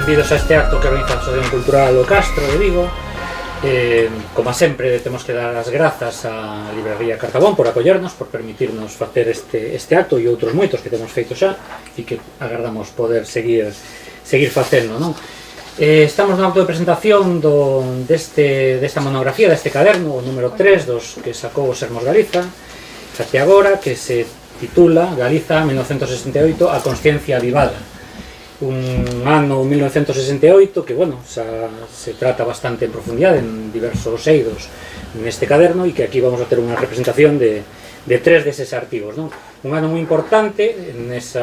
benvidos a este acto que organiza a Asociación Cultural O Castro de Vigo. Como sempre, temos que dar as grazas á Librería Cartabón por acollernos, por permitirnos facer este acto e outros moitos que temos feito xa e que agardamos poder seguir facendo, non? Estamos no acto de presentación desta monografía, deste caderno, o número 3, dos que sacou o Sermos Galiza, até agora, que se titula Galiza 1968, a consciencia avivada. Un ano 1968 que, bueno, se trata bastante en profundidade en diversos eidos neste caderno e que aquí vamos a ter unha representación de tres deses artigos, non? Un ano moi importante nese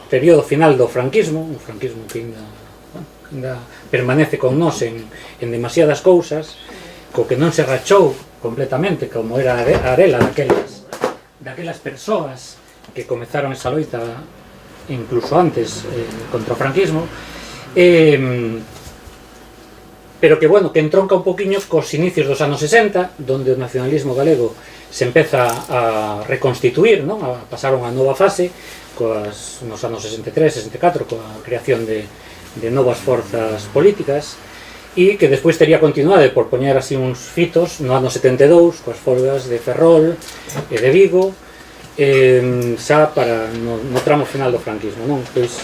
período final do franquismo, un franquismo que ainda permanece con nós en demasiadas cousas, co que non se rachou completamente como era a arela daquelas persoas que comezaron esa loita incluso antes contra o franquismo, pero que, bueno, que entronca un poquinho cos inicios dos anos 60, donde o nacionalismo galego se empeza a reconstituir, non? A pasar unha nova fase nos anos 63, 64, coa creación de novas forzas políticas, e que despois tería continuado, por poñer así uns fitos, no ano 72, coas folgas de Ferrol e de Vigo, xa para no tramo final do franquismo, non? Pois,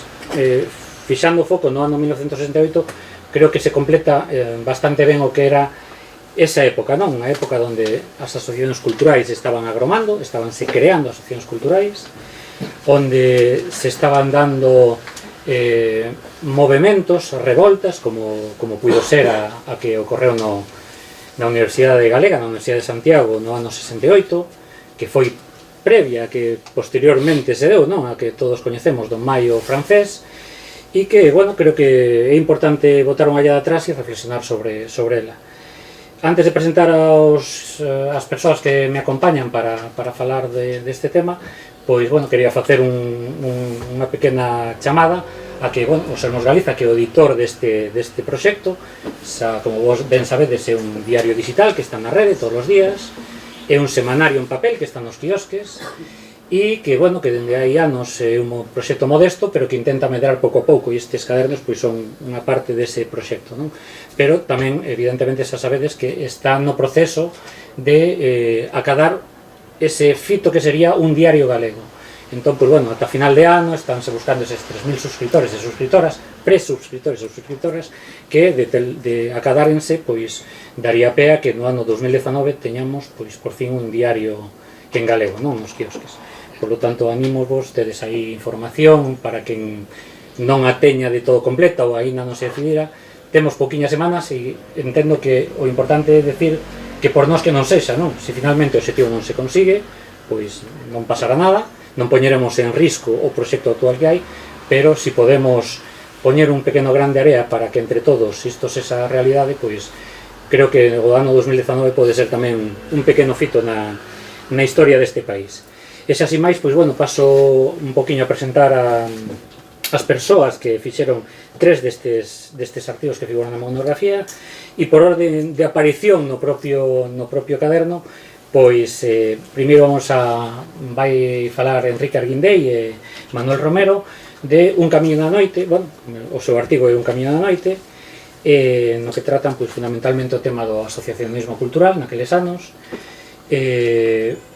fixando o foco no ano 1968, creo que se completa bastante ben o que era esa época, non? Unha época onde as asociacións culturais estaban agromando, estabanse creando asociacións culturais, onde se estaban dando movementos, revoltas, como puido ser a que ocorreu na Universidade Galega, na Universidade de Santiago, no ano 68, que foi previa que posteriormente se deu, non? A que todos coñecemos do Maio francés, e que, bueno, creo que é importante botar unha ollada atrás e reflexionar sobre ela. Antes de presentar as persoas que me acompañan para falar deste tema, pois, bueno, quería facer unha pequena chamada a que, bueno, o Sermos Galiza, que é o editor deste proxecto, como vos ben sabedes, é un diario digital que está na rede todos os días, é un semanario en papel que está nos quiosques e que, bueno, que dende hai anos é un proxecto modesto, pero que intenta medrar pouco a pouco, e estes cadernos pois son unha parte dese proxecto, non? Pero tamén, evidentemente, xa sabedes que está no proceso de acadar ese fito que sería un diario galego. Entón, pois, bueno, ata final de ano estánse buscando eses 3.000 suscriptores e suscriptoras, presubscriptores e suscriptoras, que de acadárense, pois, daría pé a que no ano 2019 teñamos, pois, por fin un diario en galego, non? Nos quiosques. Por lo tanto, animos tedes aí información para quen non a teña de todo completa ou aínda non se decidira. Temos pouquiñas semanas e entendo que o importante é decir que por nós que non sexa, non? Se finalmente o objetivo non se consigue, pois non pasará nada, non poñeremos en risco o proxecto actual que hai, pero se podemos poñer un pequeno grán de area para que entre todos isto sexa realidade, pois creo que o ano 2019 pode ser tamén un pequeno fito na historia deste país. E xa así máis, pois, bueno, paso un poquinho a presentar as persoas que fixeron tres destes artigos que figuran na monografía, e por orden de aparición no propio caderno, pois primeiro vai falar Enrique Arguindei e Manuel Romero de Un camiño da noite. Bueno, o seu artigo é Un camiño da noite, no que tratan, pois, fundamentalmente o tema do asociacionismo cultural naqueles anos.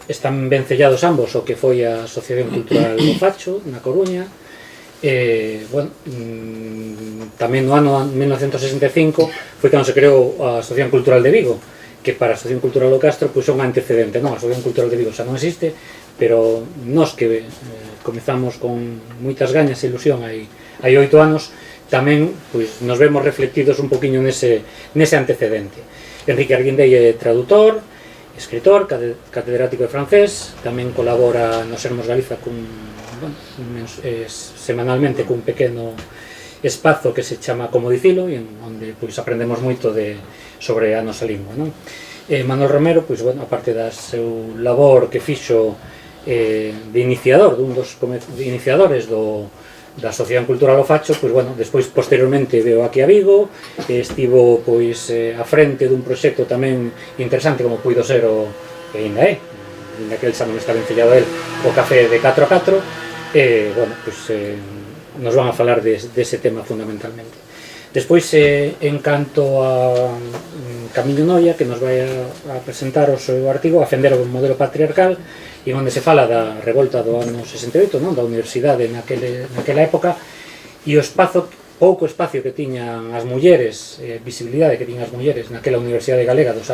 Están ben sellados ambos o que foi a Asociación Cultural do Facho na Coruña. Bueno, tamén no ano 1965 foi cando se creou a Asociación Cultural de Vigo, que para a Asociación Cultural do Castro pois son antecedente, non? A Asociación Cultural de Vigo xa non existe, pero nós que comezamos con moitas gañas e ilusión hai 8 anos, tamén pois nos vemos reflectidos un poquinho nese antecedente. Enrique Arguindei é tradutor, escritor, catedrático de francés, tamén colabora no Sermos Galiza semanalmente cun pequeno espazo que se chama Como dicilo, onde pois aprendemos moito sobre a nosa lingua, non? Manuel Romero, pois, bueno, aparte da seu labor que fixo de iniciador, dun dos iniciadores da Asociación Cultural O Facho, pois, bueno, despois posteriormente veo aquí a Vigo, estivo pois a frente dun proxecto tamén interesante como puido ser que ainda é, naquel xa non está vencellado el, o Café de 4 a 4, bueno, pois nos van a falar dese tema fundamentalmente. Despois, en canto a Camiño Noia, que nos vai a presentar o seu artigo Afender o modelo patriarcal, e onde se fala da revolta do ano 68, non? Da universidade naquela época, e o espazo, pouco espacio que tiñan as mulleres, visibilidade que tiñan as mulleres naquela universidade galega do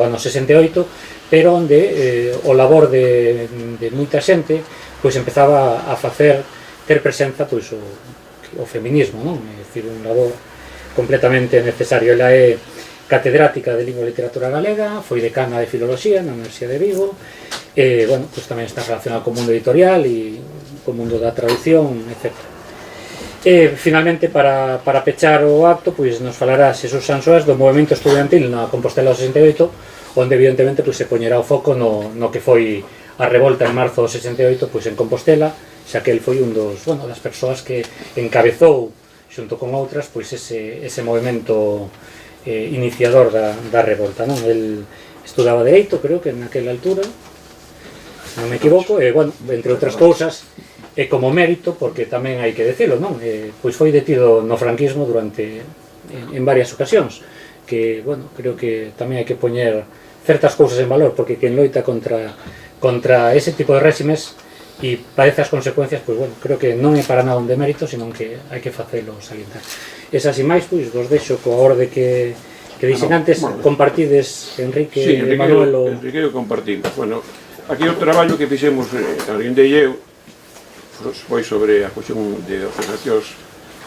ano 68, pero onde o labor de moita xente pois empezaba a ter presenza pois o feminismo, non? É dicir, un labor completamente necesario. Ela é catedrática de Lingua e Literatura Galega, foi decana de Filoloxía na Universidade de Vigo, e, bueno, pues tamén está relacionado co mundo editorial e co mundo da traducción, etc. E, finalmente, para pechar o acto, pois nos falará Xesús Sansoas do movimento estudiantil na Compostela do 68, onde, evidentemente, pois se poñerá o foco no que foi a revolta en marzo do 68, pois en Compostela, xa que el foi un das persoas que encabezou, xunto con outras, pois ese movimento iniciador da revolta, non? El estudaba Dereito, creo que naquela altura, non me equivoco, e, bueno, entre outras cousas, e como mérito, porque tamén hai que decirlo, non? Pois foi detido no franquismo en varias ocasións, que, bueno, creo que tamén hai que poñer certas cousas en valor, porque quen loita contra ese tipo de réximes e padece as consecuencias, pois, bueno, creo que non é para nada un demérito, senón que hai que facelo salientar. Esas e máis, pois, vos deixo coa orde que dixen antes, compartides, Enrique e Manuel. Enrique e compartimos. Bueno, aquí o traballo que fixemos, orientei eu, foi sobre a cuestión de asociacións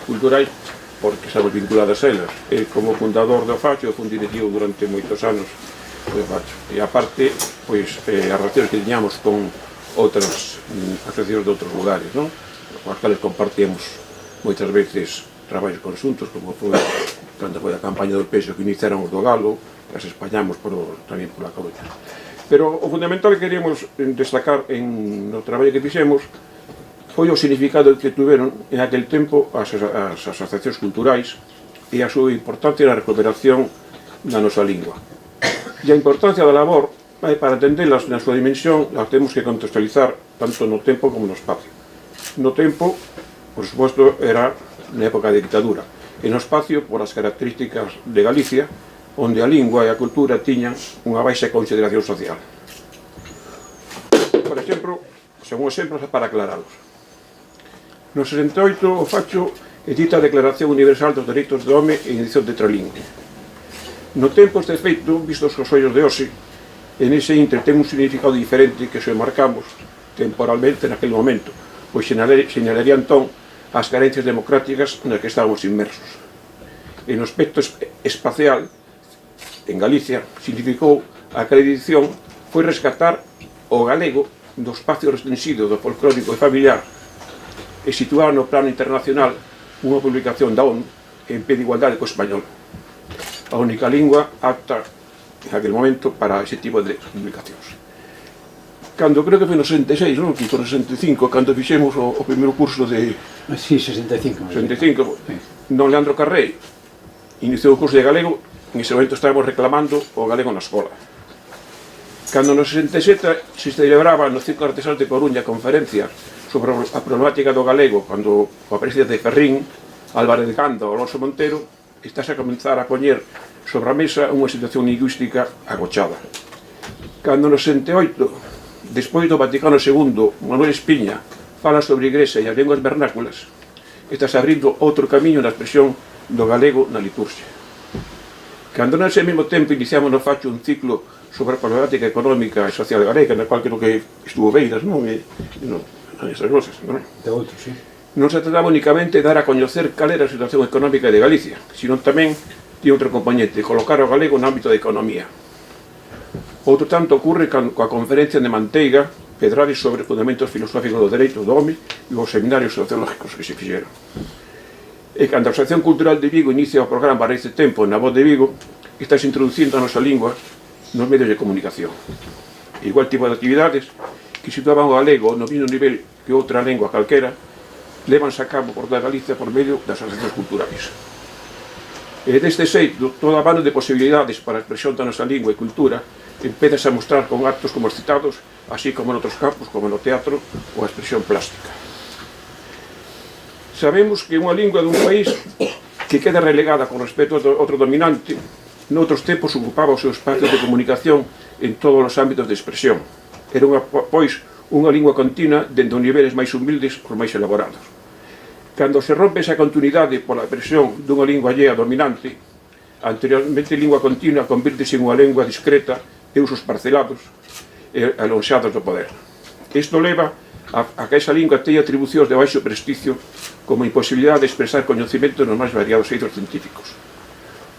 culturais, porque estamos vinculadas a elas. Como fundador do Facho, fui directivo durante moitos anos do Facho. E aparte, pois, as relacións que tiñamos con outras asociacións de outros lugares, non? Con as cales compartíamos moitas veces traballos conxuntos, como foi cando foi a campaña do peso que iniciaron os do Galo, as españamos tamén pola Coruña. Pero o fundamental que queríamos destacar no traballo que fixemos foi o significado que tuveron en aquel tempo as asociacións culturais e a súa importancia na recuperación da nosa lingua. E a importancia da labor, para entenderlas na súa dimensión, las temos que contextualizar tanto no tempo como no espacio. No tempo, por suposto, era na época de dictadura, e no espacio, por as características de Galicia, onde a lingua e a cultura tiñan unha baixa consideración social. Por exemplo, son exemplos para aclaralos. No 68, o Facho edita a Declaración Universal dos Dereitos do Home en edición tetralingüe. No tempo, este feito, vistos cos ollos de hoxe, en ese intre ten un significado diferente que se marcamos temporalmente naquele momento, pois señalaría entón as carencias democráticas nas que estábamos inmersos. E no aspecto espacial, en Galicia, significou a acreditación foi rescatar o galego do espacio restringido do folclórico e familiar e situar no plano internacional unha publicación da ONU en pé de igualdade co español, a única lingua apta en aquel momento para ese tipo de publicacións. Cando creo que foi no 66, non? Que foi no 65, cando fixemos o primeiro curso de... Sí, 65. 65, non Leandro Carré iniciou o curso de galego, en ese momento estábamos reclamando o galego na escola. Cando no 67 se celebraba no Circo Artesán de Coruña conferencias sobre a problemática do galego, cando a presencia de Ferrín, Álvarez de Canda ou Alonso Montero, estás a comenzar a poñer sobre a mesa unha situación lingüística agochada. Cando no 68, despois do Vaticano II, Manuel Espiña fala sobre a Igrexa e as linguas vernáculas, estás abrindo outro camiño na expresión do galego na liturgia. Cando nese mesmo tempo iniciamos no Facho un ciclo sobre a problemática económica e social galega, na cual creo que estuvo Beiras, non? Esas cosas, non? De outros, sí. Non se trataba únicamente de dar a coñecer cal era a situación económica de Galicia, sino tamén de outro componente, colocar o galego no ámbito da economía. Outro tanto ocurre coa conferencia de Manteiga, Pedrades sobre fundamentos filosóficos do dereito do home e os seminarios sociológicos que se fixeron. E cando a Asociación Cultural de Vigo inicia o programa Raíz de Tempo na Voz de Vigo, estás introducindo a nosa lingua nos medios de comunicación. Igual tipo de actividades que situaban o galego no mesmo nivel que outra lengua calquera, levanse a cabo por toda Galicia por medio das asociacións culturais. E deste xeito, toda a mano de posibilidades para a expresión da nosa lingua e cultura empezas a mostrar con actos como os citados, así como en outros campos, como no teatro ou a expresión plástica. Sabemos que unha lingua dun país que queda relegada con respecto a outro dominante, noutros tempos ocupaba o seu espacio de comunicación en todos os ámbitos de expresión. Era pois unha lingua continua dende os niveles máis humildes aos máis elaborados. Cando se rompe esa continuidade pola presión dunha lingua allea dominante, anteriormente lingua continua convírtese en unha lingua discreta de usos parcelados e alonxados do poder. Isto leva a que esa lingua teña atribucións de baixo prestigio como a imposibilidade de expresar coñecemento nos máis variados eidos científicos.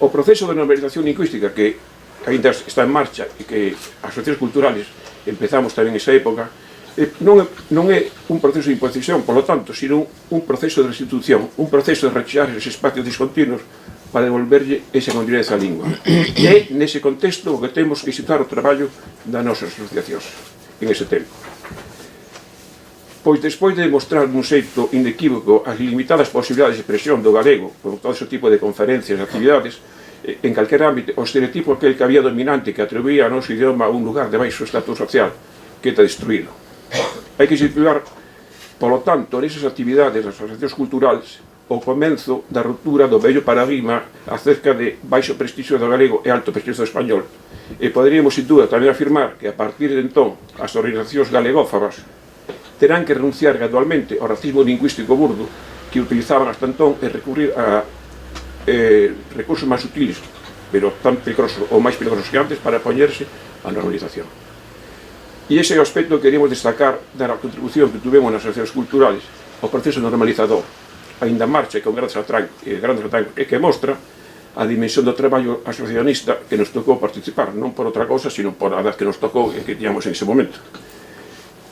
O proceso de normalización lingüística que ainda está en marcha e que as asociacións culturales empezamos tamén esa época non é un proceso de imposición, por lo tanto, sino un proceso de restitución, un proceso de rechazar esos espacios discontinuos para devolverlle esa continuidade á lingua. E é nese contexto o que temos que situar o traballo das nosas asociacións en ese tempo. Pois despois de demostrar dun xeito inequívoco as limitadas posibilidades de expresión do galego por todo ese tipo de conferencias e actividades, en calquer ámbito, o estereotipo aquel que había dominante que atribuía ao noso idioma un lugar de baixo estatus social queda destruído. Hai que situar, polo tanto, nesas actividades das asociacións culturales o comenzo da ruptura do vello paradigma acerca de baixo prestixio do galego e alto prestixio do español. E poderíamos, sin dúda, tamén afirmar que a partir de entón as organizacións galegófabas terán que renunciar gradualmente ao racismo lingüístico burdo que utilizaban hasta entón e recurrir a recursos máis sutiles, pero tan peligrosos ou máis peligrosos que antes para poñerse a normalización. E ese é o aspecto que queríamos destacar da contribución que tuvemos nas asociacións culturales ao proceso normalizador, ainda en marcha con grandes atrancos e que mostra a dimensión do traballo asociacionista que nos tocou participar, non por outra cosa, sino por a edad que nos tocou e que tíamos en ese momento.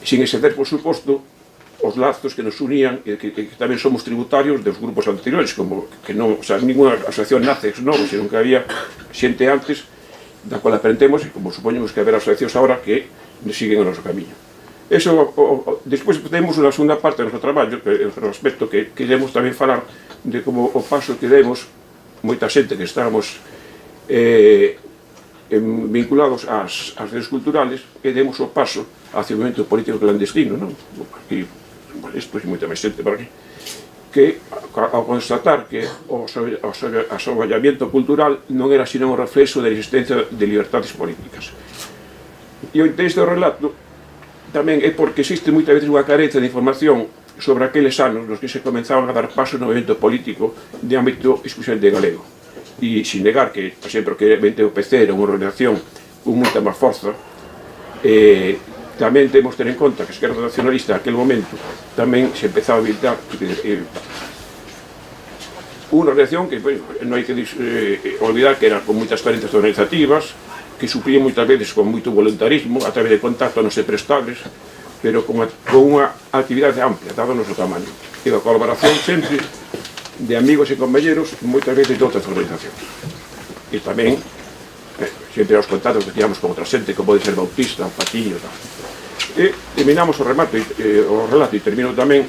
Sin exceder, por suposto, os lazos que nos unían e que tamén somos tributarios dos grupos anteriores, como que non, o sea, ninguna asociación nace ex novo, senón que había xente antes da cual aprendemos e como supoñemos que haberá asociacións agora que siguen o noso camiño. Eso, despois temos unha segunda parte do noso traballo, que é outro aspecto que queremos tamén falar de como o paso que demos moita xente que estamos vinculados ás redes culturales, que demos o paso hacia o movimento político clandestino, non? Aquí, isto é moita máis xente por aquí, que ao constatar que o asoballamiento cultural non era sino un reflexo da existencia de libertades políticas. E o interés do relato tamén é porque existe moitas veces unha carencia de información sobre aqueles anos nos que se comenzaban a dar paso no movimento político de ámbito exclusivamente galego. E sin negar que, por exemplo, que o PC era unha organización con moita máis forza, tamén temos que ter en conta que a esquerda nacionalista naquele momento tamén se empezaba a habilitar unha organización que non hai que olvidar que era con moitas carencias organizativas, que suplían moitas veces con moito voluntarismo a través de contactos non se prestables, pero con unha actividade amplia, dado o noso tamaño, e a colaboración sempre de amigos e compañeros, moitas veces de outras organizacións. E tamén, sempre aos contactos que teníamos con outra xente, como pode ser Bautista, Patiño, tal. E terminamos o relato e termino tamén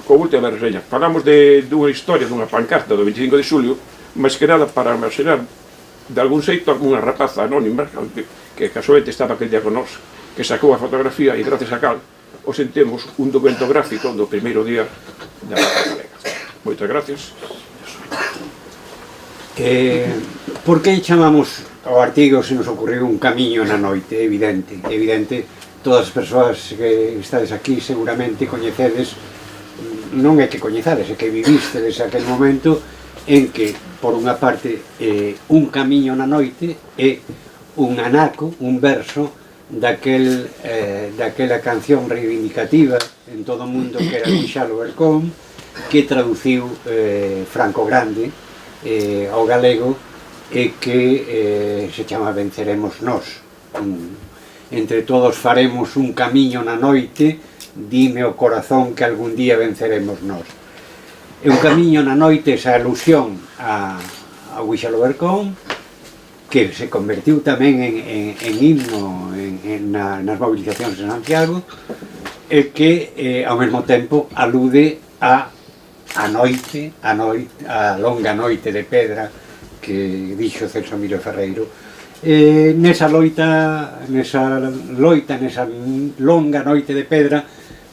con última reseña. Falamos dunha historia, dunha pancarta do 25 de xulio, máis que nada para imaginar de algún xeito unha rapaza anónima que casualmente estaba aquel día con nós, que sacou a fotografía e gracias a cal os sentemos un documento gráfico do primeiro día da rapaza galega. Moitas gracias. Por que chamamos ao artigo se nos ocurriu un camiño na noite? É evidente, todas as persoas que estades aquí seguramente coñecedes, non é que coñecedes, é que vivistedes aquel momento en que, por unha parte, un camiño na noite é un anaco, un verso daquela canción reivindicativa en todo o mundo que era Gonzalo Bercón, que traduciu Franco Grande ao galego e que se chama Venceremos Nós. Entre todos faremos un camiño na noite, dime o corazón que algún día venceremos nós. É un camiño na noite, esa alusión a Gonzalo Bercón, que se convertiu tamén en himno nas movilizacións de Santiago, e que ao mesmo tempo alude a noite, a longa noite de pedra que dixo Celso Emilio Ferreiro. Nesa longa noite de pedra,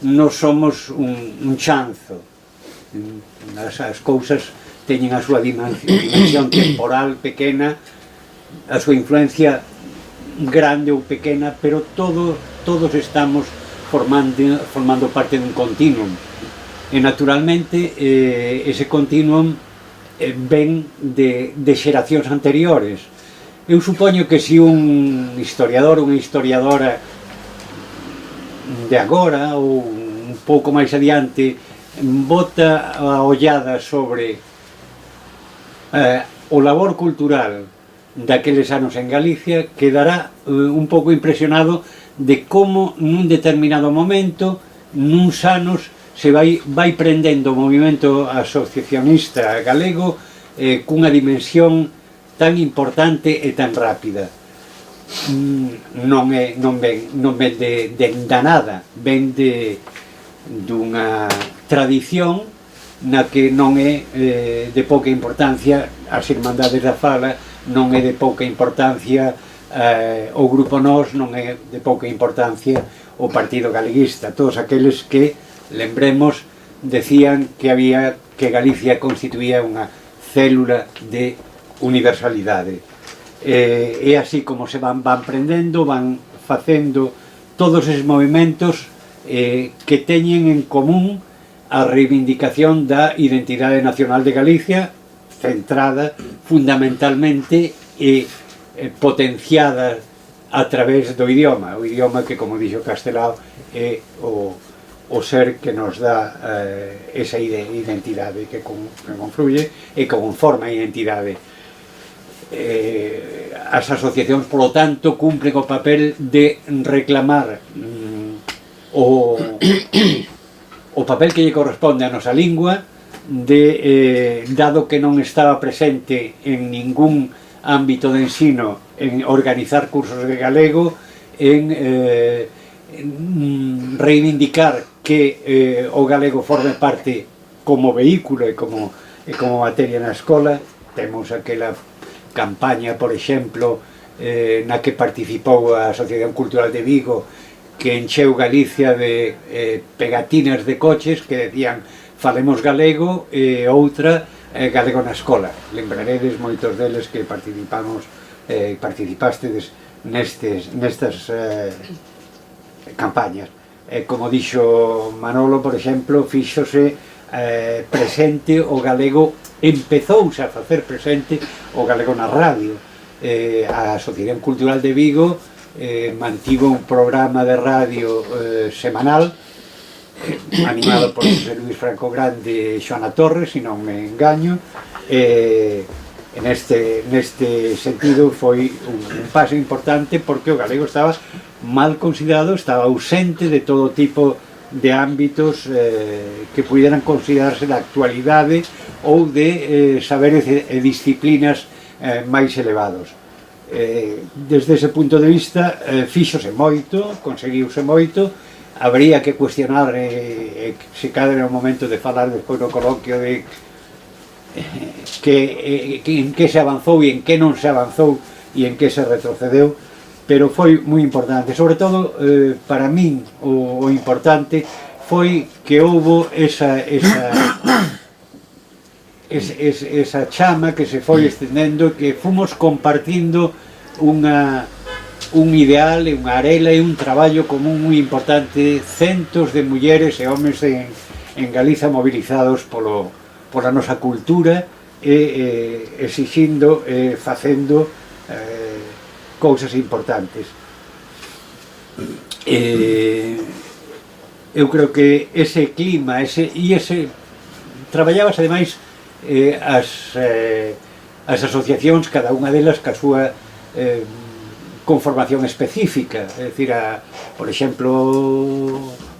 nos somos un chanzo. As cousas teñen a súa dimensión temporal pequena, a súa influencia grande ou pequena, pero todos estamos formando parte dun continuum. E naturalmente ese continuum ven de xeracións anteriores. Eu supoño que se un historiador ou unha historiadora de agora ou un pouco máis adiante bota a ollada sobre o labor cultural daqueles anos en Galicia, quedará un pouco impresionado de como nun determinado momento, nuns anos, se vai prendendo o movimento asociacionista galego cunha dimensión tan importante e tan rápida. Non ven da nada, ven dunha tradición na que non é de pouca importancia as Irmandades da Fala, non é de pouca importancia o Grupo Nós, non é de pouca importancia o Partido Galeguista. Todos aqueles que, lembremos, decían que Galicia constituía unha célula de universalidade. É así como se van prendendo, van facendo todos esos movimentos que teñen en común a reivindicación da identidade nacional de Galicia, centrada fundamentalmente e potenciada a través do idioma, o idioma que, como dixo Castelao, é o ser que nos dá esa identidade que confluye e que conforma a identidade. As asociacións, polo tanto, cumplen o papel de reclamar o papel que lle corresponde a nosa lingua, dado que non estaba presente en ningún ámbito de ensino, en organizar cursos de galego, en reivindicar que o galego forme parte como vehículo e como materia na escola. Temos aquela campaña, por exemplo, na que participou a Asociación Cultural de Vigo, que encheu Galicia de pegatinas de coches que decían falemos galego, e outra galego na escola. Lembraredes moitos deles que participastes nestas campañas. Como dixo Manolo, por exemplo, fíxose presente o galego, empezouse a facer presente o galego na radio. A Asociación Cultural de Vigo mantivo un programa de radio semanal animado por José Luis Franco Grande e Xoana Torres, se non me engaño. Neste sentido foi un paso importante, porque o galego estaba mal considerado, estaba ausente de todo tipo de ámbitos que pudieran considerarse da actualidade ou de saberes e disciplinas máis elevados. Desde ese punto de vista fíxose moito, conseguiuse moito. Habría que cuestionar se cadra o momento de falar despois no coloquio de en que se avanzou e en que non se avanzou e en que se retrocedeu, pero foi moi importante. Sobre todo, para min, o importante foi que houbo esa chama que se foi estendendo, que fomos compartindo un ideal e unha arela e un traballo común moi importante, centos de mulleres e homes en Galiza movilizados pola nosa cultura e exixindo e facendo cousas importantes. Eu creo que ese clima, traballábase ademais as asociacións, cada unha delas ca súa conformación específica, é dicir, por exemplo,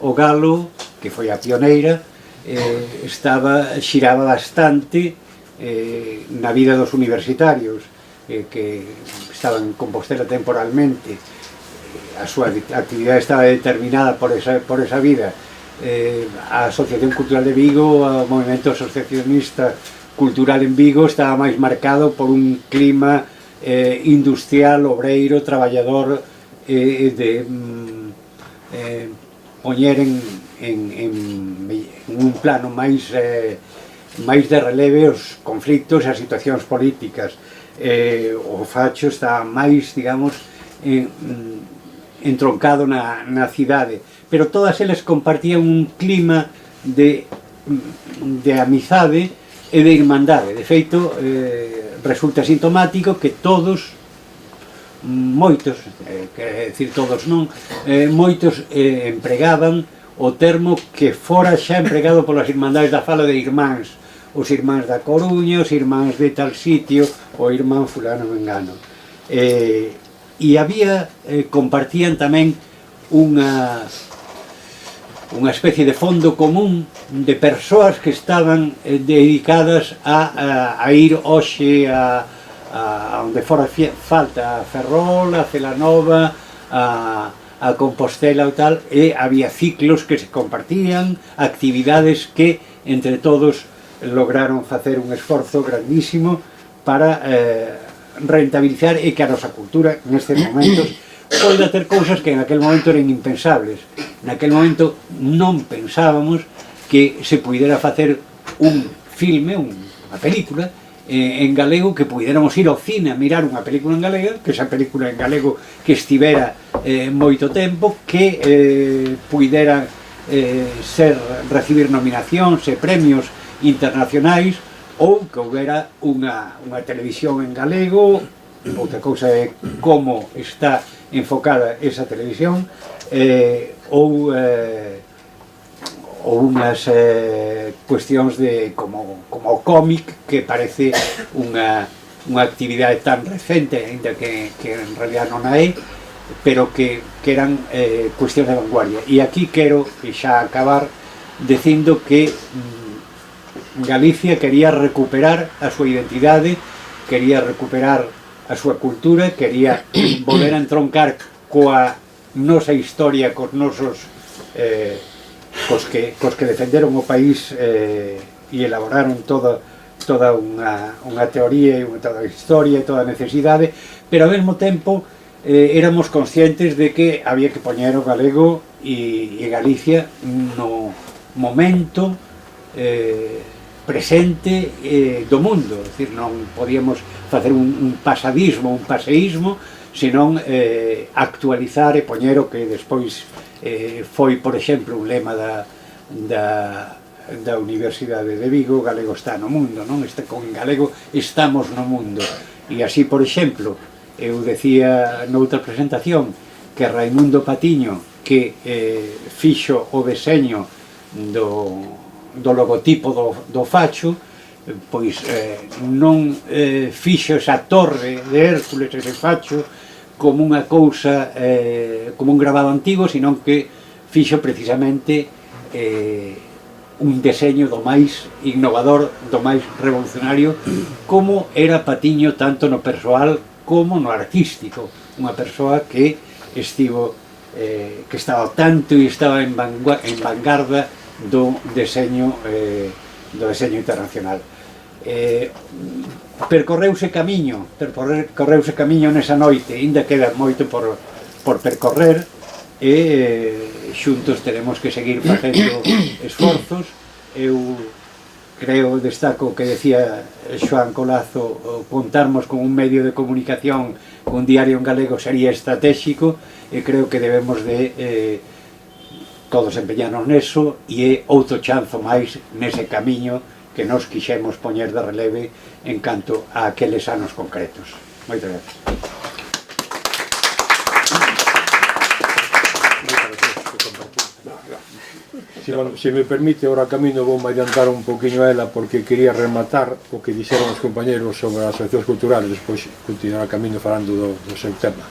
o Galo, que foi a pioneira, xiraba bastante na vida dos universitarios que estaban en Compostela temporalmente. A súa actividade estaba determinada por esa vida. A Asociación Cultural de Vigo, o movimento asociacionista cultural en Vigo, estaba máis marcado por un clima industrial, obreiro, traballador, de poñer en un plano máis máis de releve os conflictos e as situacións políticas. O facho está máis, digamos, entroncado na cidade, pero todas eles compartían un clima de amizade e de irmandade. De feito, resulta sintomático que todos, moitos, quer decir todos non, moitos empregaban o termo que fora xa empregado polas Irmandades da Fala de irmáns, os irmáns da Coruña, os irmáns de tal sitio, o irmán fulano mengano. E había, compartían tamén unha especie de fondo común de persoas que estaban dedicadas a ir hoxe a onde fora falta, a Ferrol, a Celanova, a Compostela ou tal, e había ciclos que se compartían, actividades que entre todos lograron facer un esforzo grandísimo para rentabilizar e que a nosa cultura nestes momentos poida ter cousas que en aquel momento eran impensables. Naquel momento non pensábamos que se puidera facer un filme, unha película en galego, que puidéramos ir ao cine a mirar unha película en galega, que esa película en galego que estivera moito tempo, que puidera recibir nominacións e premios internacionais, ou que houbera unha televisión en galego. Outra cousa é como está enfocada esa televisión, ou unhas cuestións de como o cómic, que parece unha actividade tan recente, ainda que en realidad non a é, pero que eran cuestións de vanguardia. E aquí quero xa acabar dicindo que Galicia quería recuperar a súa identidade, quería recuperar a súa cultura, quería volver a entroncar coa nosa historia, cos nosos cos que defenderon o país e elaboraron toda unha teoría e toda a historia e toda a necesidade, pero ao mesmo tempo éramos conscientes de que había que poñer o galego e Galicia no momento presente do mundo. É dicir, non podíamos facer un pasadismo, un paseísmo, senón actualizar e poñer o que despois foi, por exemplo, un lema da Universidade de Vigo: galego está no mundo, non? Con galego estamos no mundo. E así, por exemplo, eu decía noutra presentación que Raimundo Patiño, que fixo o deseño do logotipo do facho, pois non fixo esa torre de Hércules, ese facho, como unha cousa, como un grabado antigo, senón que fixo precisamente un deseño do máis innovador, do máis revolucionario, como era Patiño tanto no persoal como no artístico. Unha persoa que estivo, que estaba tanto e estaba en vanguarda do deseño internacional. Percorreuse camiño nesa noite, ainda queda moito por percorrer, e xuntos teremos que seguir facendo esforzos. Eu creo, destaco que decía Xoán Colazo, contarmos con un medio de comunicación, con un diario en galego sería estratégico, e creo que debemos de todos empeñarnos neso, e é outro chanzo máis nese camiño que nos quixemos poñer de releve en canto a aqueles anos concretos. Moitas gracias. Se me permite, ahora camino vou adiantar un poquinho a ela, porque quería rematar o que dixeron os compañeros sobre as asociacións culturales, despois continuar a camino falando do seu tema.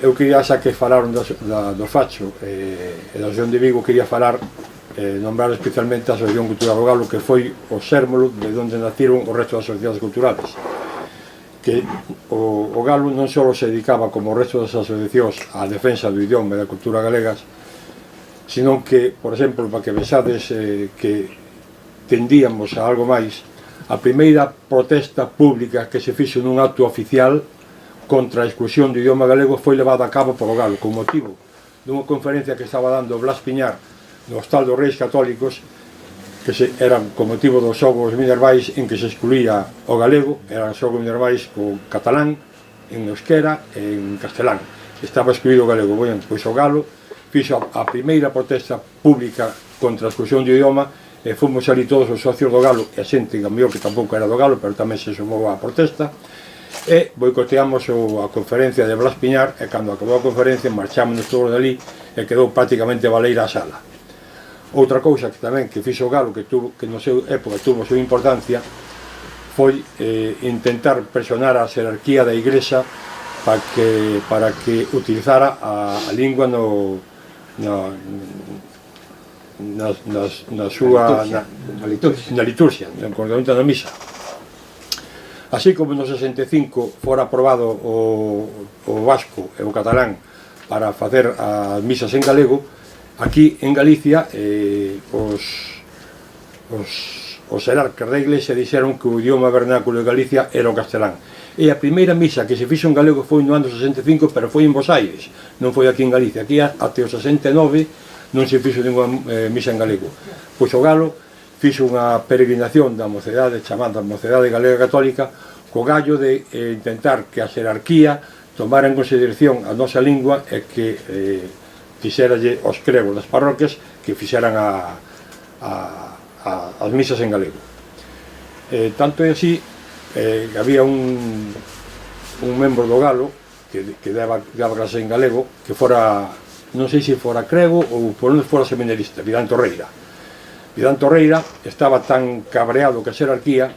Eu quería, xa que falaron do facho e da Asociación de Vigo, quería falar, nombrar especialmente a Asociación Cultural do Galo, que foi o xérmolo de onde naciron o resto das asociacións culturales. Que o Galo non só se dedicaba, como o resto das asociacións, á defensa do idioma e da cultura galegas, senón que, por exemplo, para que vexades que tendíamos a algo máis, a primeira protesta pública que se fixo nun acto oficial contra a exclusión do idioma galego foi levada a cabo por o Galo, con motivo dunha conferencia que estaba dando Blas Piñar no Hostal dos Reis Católicos, eran con motivo dos xogos minervais en que se excluía o galego, eran xogos minervais co catalán, en euskera e en castelán. Estaba excluído o galego. Bueno, pois o galo fixo a primeira protesta pública contra a exclusión do idioma e fomos ali todos os socios do galo e a xente, a mellor que tampouco era do galo, pero tamén se sumou á protesta e boicoteamos a conferencia de Blas Piñar e cando acabou a conferencia marchámonos todos de ali e quedou prácticamente baleira a sala. Outra cousa que tamén que fixo o galo que no seu época tuvo a súa importancia foi intentar presionar a xerarquía da Igrexa para que utilizara a lingua na súa liturgia, concretamente na misa. Así como no 65 fora aprobado o vasco e o catalán para facer as misas en galego, aquí en Galicia os xerarcas da Iglesia dixeron que o idioma vernáculo de Galicia era o castelán. E a primeira misa que se fixo en galego foi no ano 65, pero foi en Bos Aires, non foi aquí en Galicia. Aquí até o 69 non se fixo ninguna misa en galego. Pois o galo fixo unha peregrinación da mocedade chamada Mocedade Galega Católica co gallo de intentar que a xerarquía tomara en consideración a nosa lingua e que fixeralle os cregos das parroquias que fixeran as misas en galego. Tanto é así que había un membro do galo que daba clase en galego que fora, non sei se fora crego ou por onde fora seminarista, Vidán Torreira. Vidán Torreira estaba tan cabreado que a xerarquía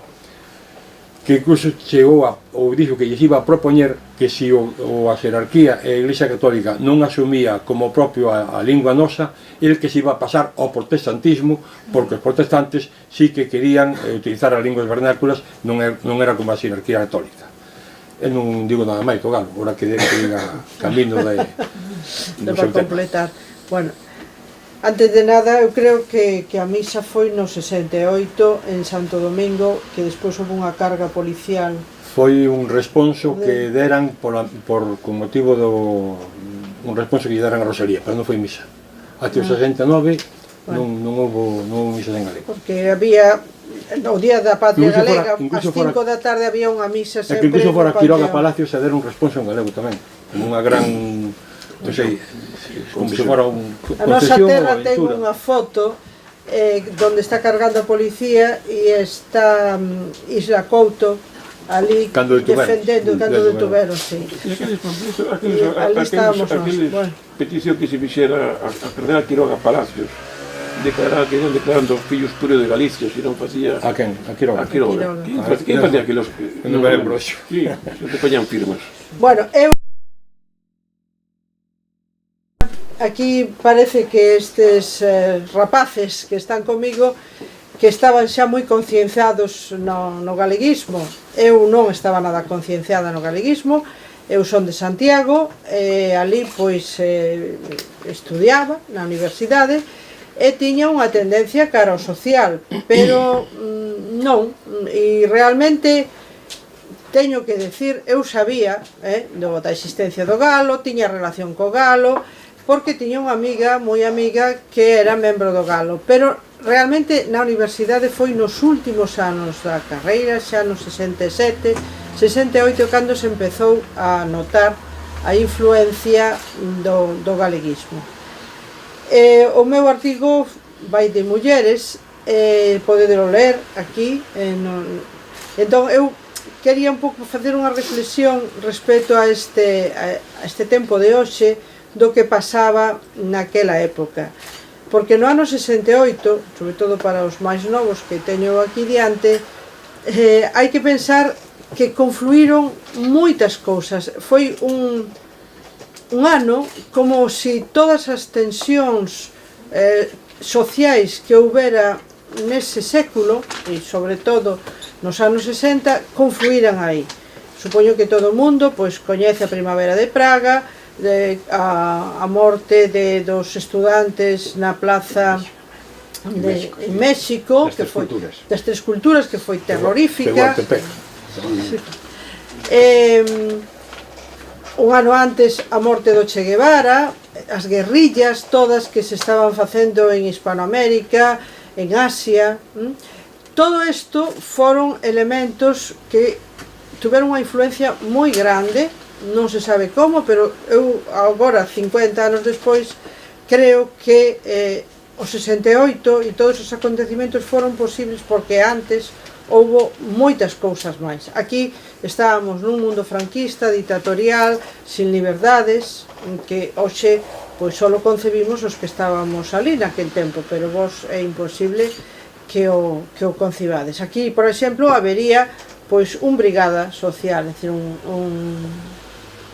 que incluso chegou ou dixo que lles iba a propoñer que se a xerarquía e a Iglesia Católica non asumía como propio a lingua nosa, el que se iba a pasar ao protestantismo, porque os protestantes sí que querían utilizar as linguas vernáculas, non era como a xerarquía católica. Eu non digo nada máis, o galo, ora que diga camino de para completar. Bueno, antes de nada, eu creo que a misa foi no 68 en Santo Domingo, que despois houve unha carga policial. Foi un responso que deran con motivo un responso que lle deran a Rosalía, pero non foi misa. Até o 69 non houve misa en galego. Porque había, o día da Patria Galega, ás 5 da tarde había unha misa sempre. E que incluso fora Quiroga Palacios a der un responso en galego tamén, con unha gran, non sei, como se fora un a nosa terra ten unha foto donde está cargando a policía e está Isla Couto ali defendendo o Canto de Tubero, sí. Ali estábamos nós. Petición que se fixera a Cardenal Quiroga Palacios declarando fillos puro de Galicia, se non facía... A quen? A Quiroga? A Quiroga. Quen facía aquelos... Non me lembro xo. Sí, se te poñan firmas. Bueno, eu... Aquí parece que estes rapaces que están comigo que estaban xa moi concienciados no galeguismo. Eu non estaba nada concienciada no galeguismo, eu son de Santiago, e ali pois estudiaba na universidade e tiña unha tendencia cara ao social, pero non, e realmente teño que decir, eu sabía da existencia do galo, tiña relación co galo, porque tiña unha amiga, moi amiga, que era membro do galo, pero realmente na universidade foi nos últimos anos da carreira, xa no 67, 68, cando se empezou a notar a influencia do galeguismo. O meu artigo vai de mulleres, podedelo ler aquí, entón eu quería un pouco facer unha reflexión respecto a este tempo de hoxe, do que pasaba naquela época, porque no ano 68, sobre todo para os máis novos que teño aquí diante, hai que pensar que confluíron moitas cousas. Foi un ano como se todas as tensións sociais que houbera nese século, e sobre todo nos anos 60, confluíran aí. Supoño que todo o mundo pois coñece a Primavera de Praga, a morte dos estudantes na plaza en México, das Tres Culturas, que foi terrorífica. Un ano antes a morte do Che Guevara, as guerrillas todas que se estaban facendo en Hispanoamérica, en Asia. Todo isto foron elementos que tuveron unha influencia moi grande, non se sabe como, pero eu agora, 50 anos despois, creo que o 68 e todos os acontecimentos foron posibles porque antes houbo moitas cousas máis. Aquí estábamos nun mundo franquista, dictatorial, sin liberdades, que hoxe pois só concebimos os que estábamos ali naquel tempo, pero vos é imposible que o concibades. Aquí, por exemplo, habería pois un brigada social, é dicir, un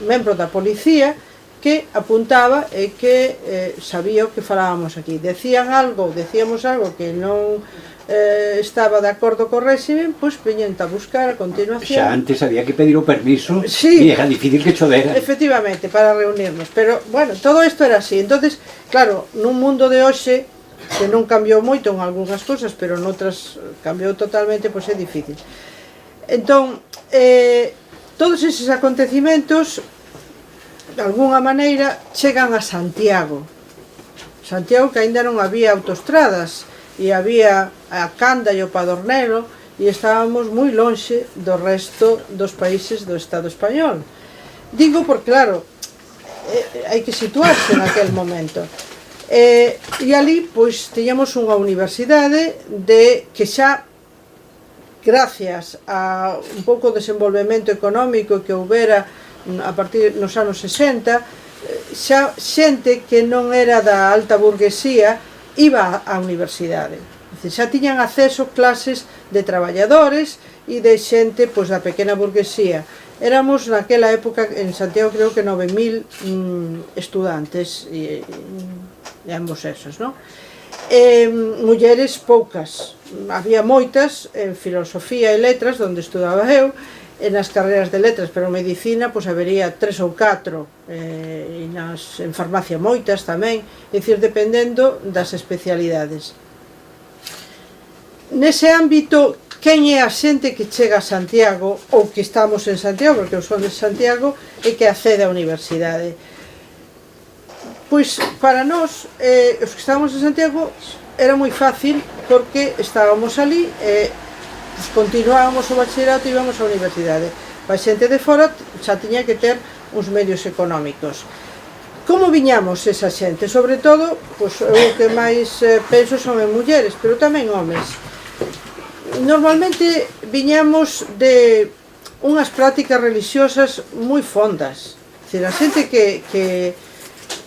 membro da policía que apuntaba e que sabía o que falábamos aquí. Decíamos algo que non estaba de acordo co réxime, pois veñen a buscar a continuación. Xa antes había que pedir o permiso, sí, e era difícil que chodera. Efectivamente, para reunirnos, pero, bueno, todo isto era así. Entonces, claro, nun mundo de hoxe, que non cambiou moito en algunhas cousas, pero noutras cambiou totalmente, pois é difícil. Entón, todos eses acontecimentos, de alguna maneira, chegan a Santiago. Santiago, que aínda non había autoestradas, e había a Canda e o Padornelo, e estábamos moi lonxe do resto dos países do Estado español. Digo porque, claro, hai que situarse naquel momento. E ali, pois, tiñamos unha universidade que xa, gracias a un pouco de desenvolvemento económico que houbera a partir nos anos 60, xa xente que non era da alta burguesía iba á universidade. Xa tiñan acceso clases de traballadores e de xente pois da pequena burguesía. Éramos naquela época en Santiago creo que 9.000 estudantes e ambos esos, non? Mulleres poucas, había moitas en filosofía e letras onde estudaba eu, e nas carreras de letras, pero en medicina pois habería 3 ou 4, e en farmacia moitas tamén, é dicir, dependendo das especialidades. Nese ámbito, quen é a xente que chega a Santiago, ou que estamos en Santiago, porque eu son de Santiago, e que accede á universidade? Pois, para nós, os que estábamos en Santiago, era moi fácil, porque estábamos ali, continuábamos o bachillerato e íbamos á universidade. A xente de fora xa tiña que ter uns medios económicos. Como viñamos esa xente? Sobre todo, pois, o que máis penso son en mulleres, pero tamén homes. Normalmente viñamos de unhas prácticas religiosas moi fondas. É dicir, a xente que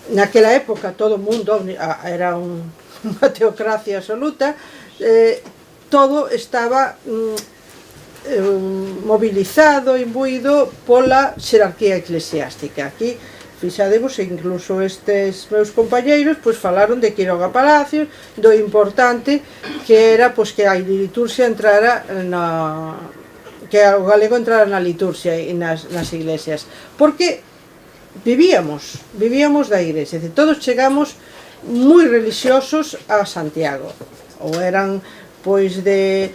naquela época todo o mundo era unha teocracia absoluta, todo estaba mobilizado, imbuído pola xerarquía eclesiástica. Aquí, fixadevos, incluso estes meus compañeiros pois falaron de Quiroga Palacios, do importante que era pois que a liturxia entrara que o galego entrara na liturxia e nas iglesias, porque vivíamos da iglesia, todos chegamos moi religiosos a Santiago, ou eran pois de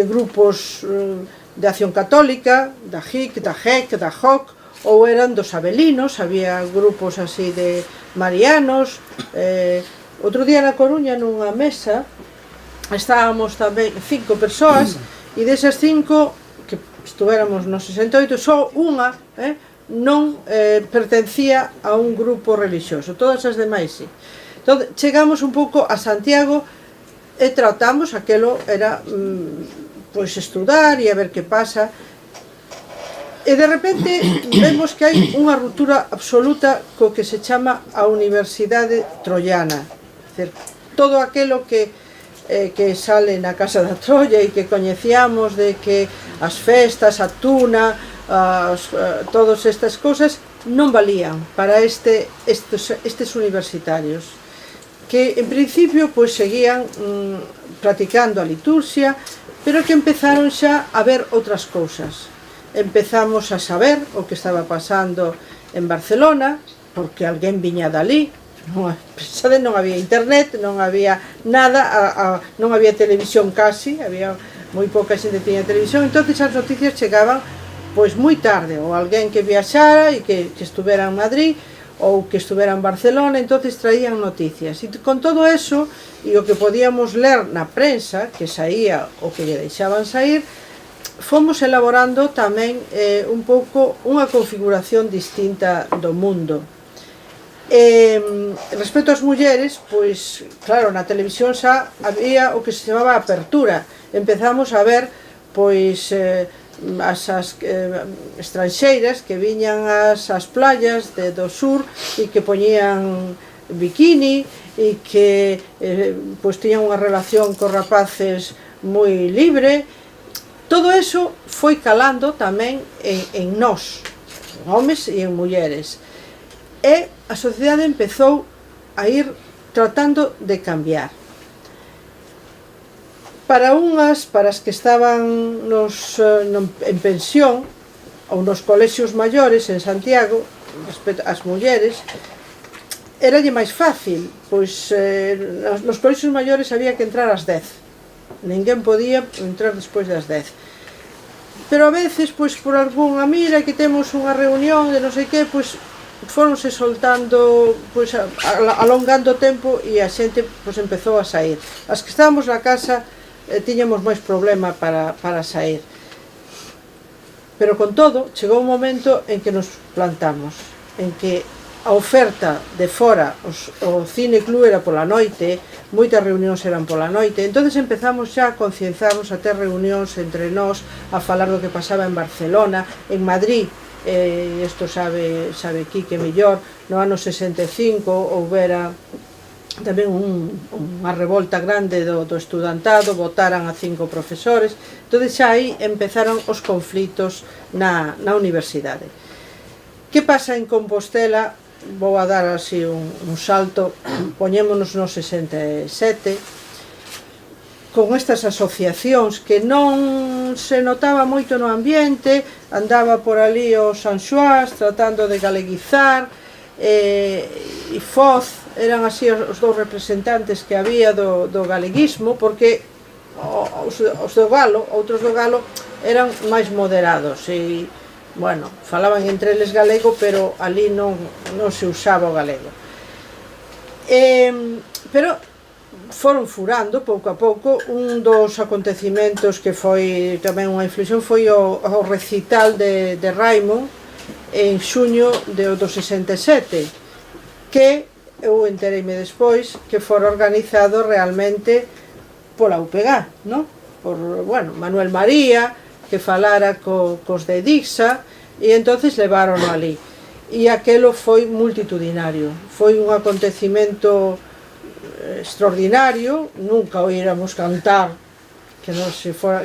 grupos de acción católica, da JIC, da JEC, da JOC, ou eran dos abelinos, había grupos así de marianos. Outro día na Coruña, nunha mesa, estábamos tamén 5 persoas, e desas 5 que estuvéramos no 68, só unha non pertencía a un grupo religioso, todas as demais sí. Entón, chegamos un pouco a Santiago e tratamos, aquelo era pois estudar e a ver que pasa, e de repente vemos que hai unha ruptura absoluta co que se chama a Universidade Troiana. É dicir, todo aquilo que sale na Casa da Troia e que coñecíamos, de que as festas, a tuna, todas estas cousas non valían para estes universitarios, que en principio pois seguían practicando a liturxia, pero que empezaron xa a ver outras cousas. Empezamos a saber o que estaba pasando en Barcelona, porque alguén viña dali. Non había internet, non había nada, non había televisión casi, había moi pouca xente que tiña televisión, entón as noticias chegaban pois moi tarde, ou alguén que viaxara e que estuvera en Madrid, ou que estuvera en Barcelona, entonces traían noticias. E con todo eso, e o que podíamos ler na prensa, que saía o que lle deixaban sair, fomos elaborando tamén un pouco unha configuración distinta do mundo. Respecto ás mulleres, pois, claro, na televisión xa había o que se chamaba apertura. Empezamos a ver, pois, as estranxeiras que viñan ás playas do sur e que poñían bikini e que pois tiñan unha relación cos rapaces moi libre. Todo eso foi calando tamén en nós, en homes e en mulleres, e a sociedade empezou a ir tratando de cambiar. Para as que estaban en pensión ou nos colexios maiores en Santiago, respecto ás mulleres, eralle máis fácil, pois nos colexios maiores había que entrar ás 10, ninguén podía entrar despois das 10. Pero a veces, pois por algunha mira que temos unha reunión de non sei que, pois foronse soltando, pois alongando o tempo e a xente pois empezou a sair. As que estábamos na casa tiñamos máis problema para sair. Pero con todo, chegou un momento en que nos plantamos, en que a oferta de fora, o cine club era pola noite, moitas reunións eran pola noite, entonces empezamos xa a concienciarnos, a ter reunións entre nós, a falar do que pasaba en Barcelona, en Madrid, isto sabe Quique mellor, no ano 65 houbera tamén unha revolta grande do estudantado, votaran a 5 profesores, entón xa aí empezaron os conflitos na universidade. Que pasa en Compostela? Vou a dar así un salto, poñémonos no 67, con estas asociacións que non se notaba moito no ambiente, andaba por ali o Sanxoás tratando de galeguizar, e Foz eran así os dous representantes que había do galeguismo, porque os do Galo, outros do Galo, eran máis moderados e, bueno, falaban entre eles galego, pero ali non se usaba o galego. Pero foron furando pouco a pouco. Un dos acontecimentos que foi tamén unha inflexión foi o recital de Raimon en xuño do 67, que eu entereime despois que fora organizado realmente pola UPG, non? Por, bueno, Manuel María, que falara cos de Dixa, e entonces levárono ali. E aquelo foi multitudinario, foi un acontecimento extraordinario, nunca oíramos cantar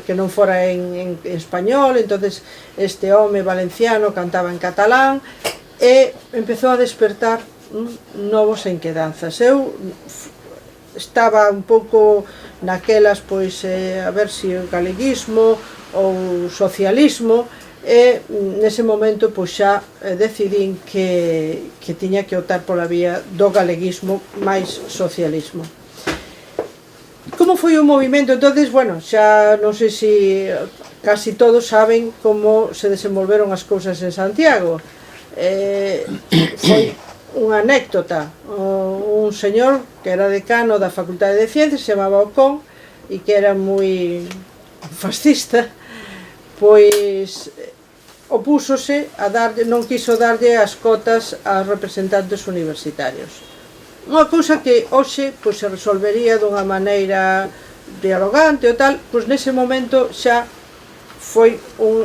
que non fora en español, entonces este home valenciano cantaba en catalán, e empezou a despertar novos enquedanzas. Eu estaba un pouco naquelas, pois, a ver se o galeguismo ou socialismo, e nese momento pois xa decidín que tiña que optar pola vía do galeguismo máis socialismo. Como foi o movimento? Entonces, bueno, xa non sei se casi todos saben como se desenvolveron as cousas en Santiago. Foi unha anécdota. Un señor que era decano da Facultade de Ciencias, se chamaba Ocón, e que era moi fascista, pois opúsose a darlle, non quiso darlle as cotas aos representantes universitarios. Unha cousa que hoxe pois se resolvería dunha maneira dialogante ou tal, pois nese momento xa foi un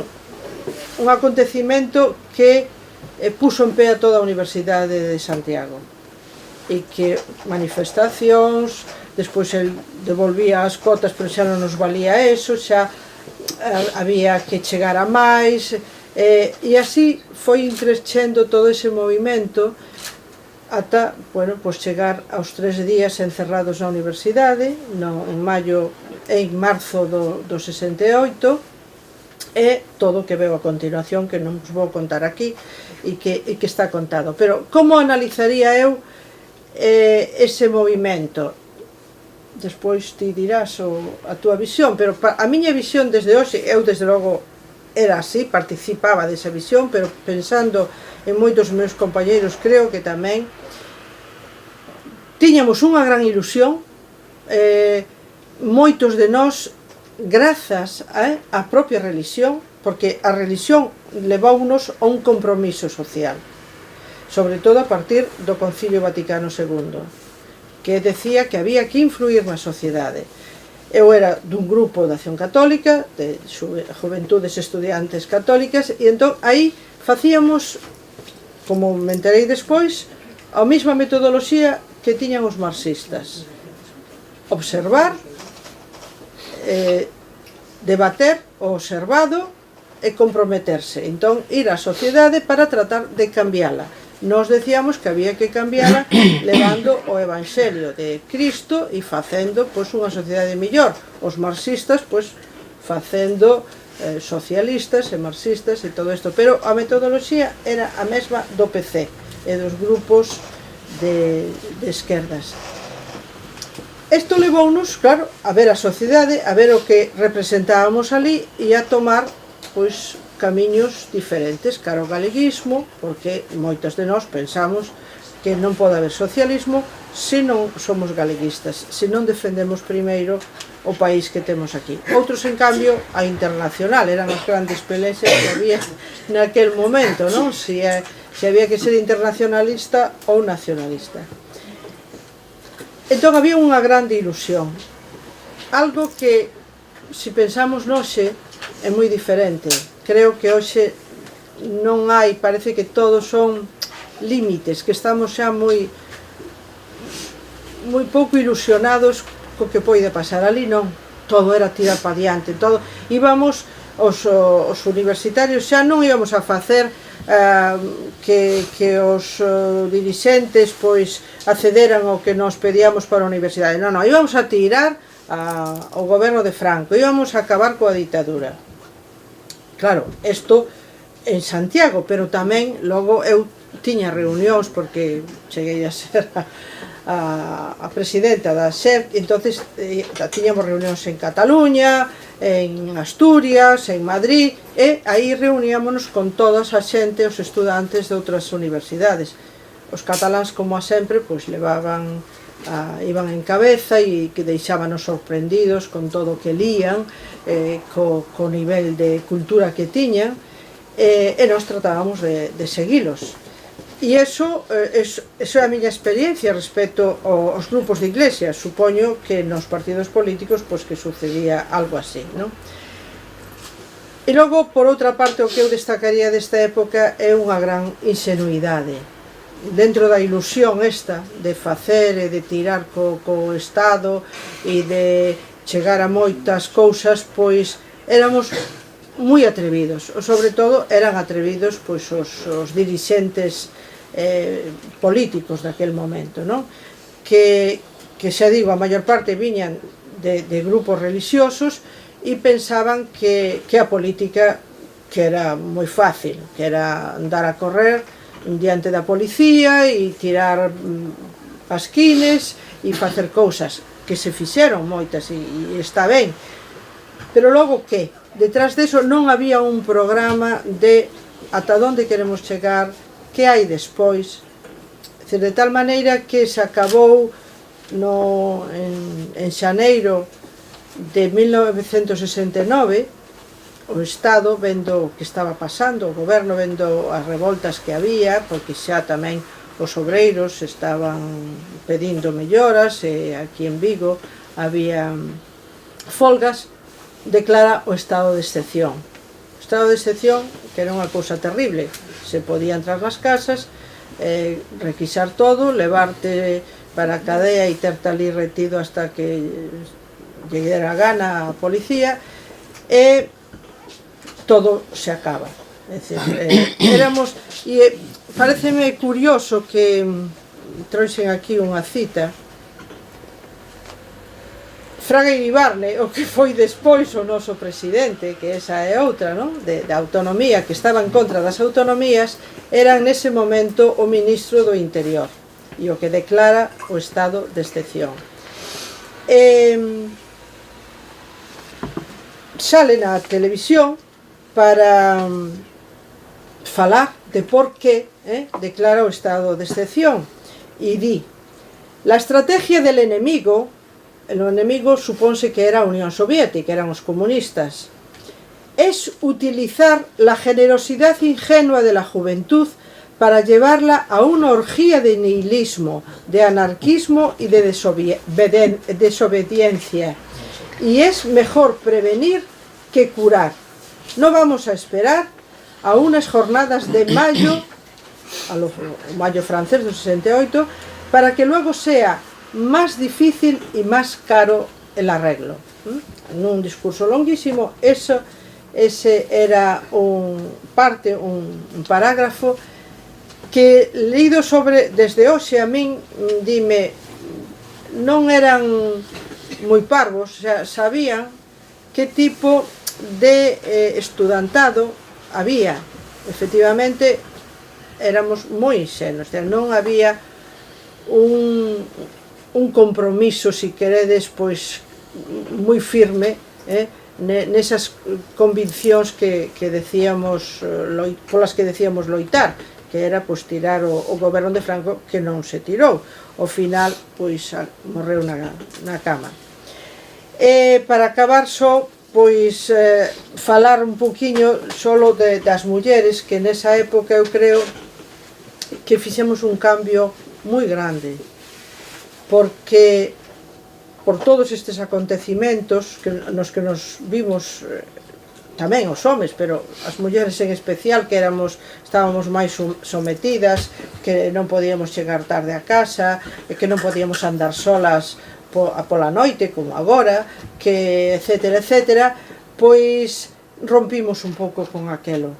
acontecimento que puso en pé a toda a Universidade de Santiago, e que manifestacións, despois el devolvía as cotas, pero xa non nos valía eso, xa había que chegar a máis, e así foi crecendo todo ese movimento ata, bueno, pois chegar aos 3 días encerrados na universidade, en marzo do 68, e todo o que veo a continuación, que non vos vou contar aquí, e que está contado. Pero como analizaría eu ese movimento? Despois ti dirás a túa visión, pero a miña visión desde hoxe, eu desde logo era así, participaba desa visión, pero pensando en moitos meus compañeiros, creo que tamén tiñamos unha gran ilusión, moitos de nós, grazas á propia religión, porque a religión levounos a un compromiso social, sobre todo a partir do Concilio Vaticano II, que decía que había que influir na sociedade. Eu era dun grupo de Acción Católica, de Juventudes Estudiantes Católicas, e entón aí facíamos, como me enterei despois, a mesma metodoloxía que tiñan os marxistas: observar, debater o observado e comprometerse. Entón, ir á sociedade para tratar de cambiala. Nos decíamos que había que cambiala levando o Evangelio de Cristo e facendo pois, unha sociedade mellor. Os marxistas pois, facendo socialistas e marxistas e todo isto, pero a metodoloxía era a mesma do PC e dos grupos de esquerdas. Isto levounos, claro, a ver a sociedade, a ver o que representábamos ali e a tomar pois camiños diferentes cara ao galeguismo, porque moitos de nós pensamos que non pode haber socialismo se non somos galeguistas, se non defendemos primeiro o país que temos aquí. Outros, en cambio, a internacional, eran as grandes peleas que había naquel momento, non? Se había que ser internacionalista ou nacionalista. Entón había unha grande ilusión, algo que, se pensamos noxe, é moi diferente. Creo que hoxe non hai, parece que todos son límites, que estamos xa moi pouco ilusionados co que poide pasar. Ali non, todo era tirar para diante, todo. Íbamos, os universitarios xa non íbamos a facer que os dirixentes pois accederan ao que nos pedíamos para a universidade. Non, íbamos a tirar ao goberno de Franco, íbamos a acabar coa ditadura. Claro, isto en Santiago, pero tamén logo eu tiña reunións, porque cheguei a ser a presidenta da SEP, entonces tiñamos reunións en Cataluña, en Asturias, en Madrid, e aí reuníamonos con toda a xente, os estudantes de outras universidades. Os cataláns, como a sempre, pois levaban, iban en cabeza e que deixábanos sorprendidos con todo o que lían, co nivel de cultura que tiñan, e nós tratábamos de seguilos. E iso é a miña experiencia respecto aos grupos de iglesia. Supoño que nos partidos políticos pois que sucedía algo así, non? E logo, por outra parte, o que eu destacaría desta época é unha gran ingenuidade. Dentro da ilusión esta de facer e de tirar co Estado e de chegar a moitas cousas, pois éramos moi atrevidos. Sobre todo eran atrevidos pois os dirixentes políticos daquel momento, non? Que xa digo, a maior parte viñan de grupos religiosos e pensaban que a política que era moi fácil, que era andar a correr diante da policía e tirar pasquines e facer cousas que se fixeron moitas e está ben, pero logo que? Detrás deso non había un programa de ata onde queremos chegar, que hai despois, de tal maneira que se acabou en xaneiro de 1969, o Estado, vendo o que estaba pasando, o goberno vendo as revoltas que había, porque xa tamén os obreiros estaban pedindo melloras, e aquí en Vigo había folgas, declara o estado de excepción. O estado de excepción, que era unha cousa terrible, se podía entrar nas casas, requisar todo, levarte para a cadea e terte ali retido hasta que lle dera gana a policía, e todo se acaba. É dicir, éramos, e pareceme curioso que trouxen aquí unha cita. Fraga Iribarne, o que foi despois o noso presidente, que esa é outra, non? Da autonomía, que estaba en contra das autonomías, era nese momento o ministro do Interior, e o que declara o estado de excepción. Sale na televisión para falar de por qué declara o estado de excepción e di: la estrategia del enemigo, el enemigo supónse que era a Unión Soviética, eran os comunistas, es utilizar la generosidad ingenua de la juventud para llevarla a una orgía de nihilismo, de anarquismo y de desobediencia. Y es mejor prevenir que curar. No vamos a esperar a unas jornadas de mayo, a lo mayo francés del 68, para que luego sea más difícil y más caro el arreglo. En un discurso longuísimo, ese era un parágrafo que, leído desde hoxe, a min dime, non eran moi parvos, o sea, sabían que tipo de estudantado había. Efectivamente, éramos moi ingenuos, non había un compromiso, si queredes, pois moi firme, nesas conviccións que decíamos, polas que decíamos loitar, que era pois tirar o goberno de Franco, que non se tirou. Ao final, pois, morreu na cama. Para acabar só, pois, falar un poquinho solo das mulleres, que nesa época eu creo que fixemos un cambio moi grande, porque por todos estes acontecimentos nos que nos vimos, tamén os homes, pero as mulleres en especial, que estábamos máis sometidas, que non podíamos chegar tarde a casa, que non podíamos andar solas pola noite, como agora, que etcétera, etcétera, pois rompimos un pouco con aquelo.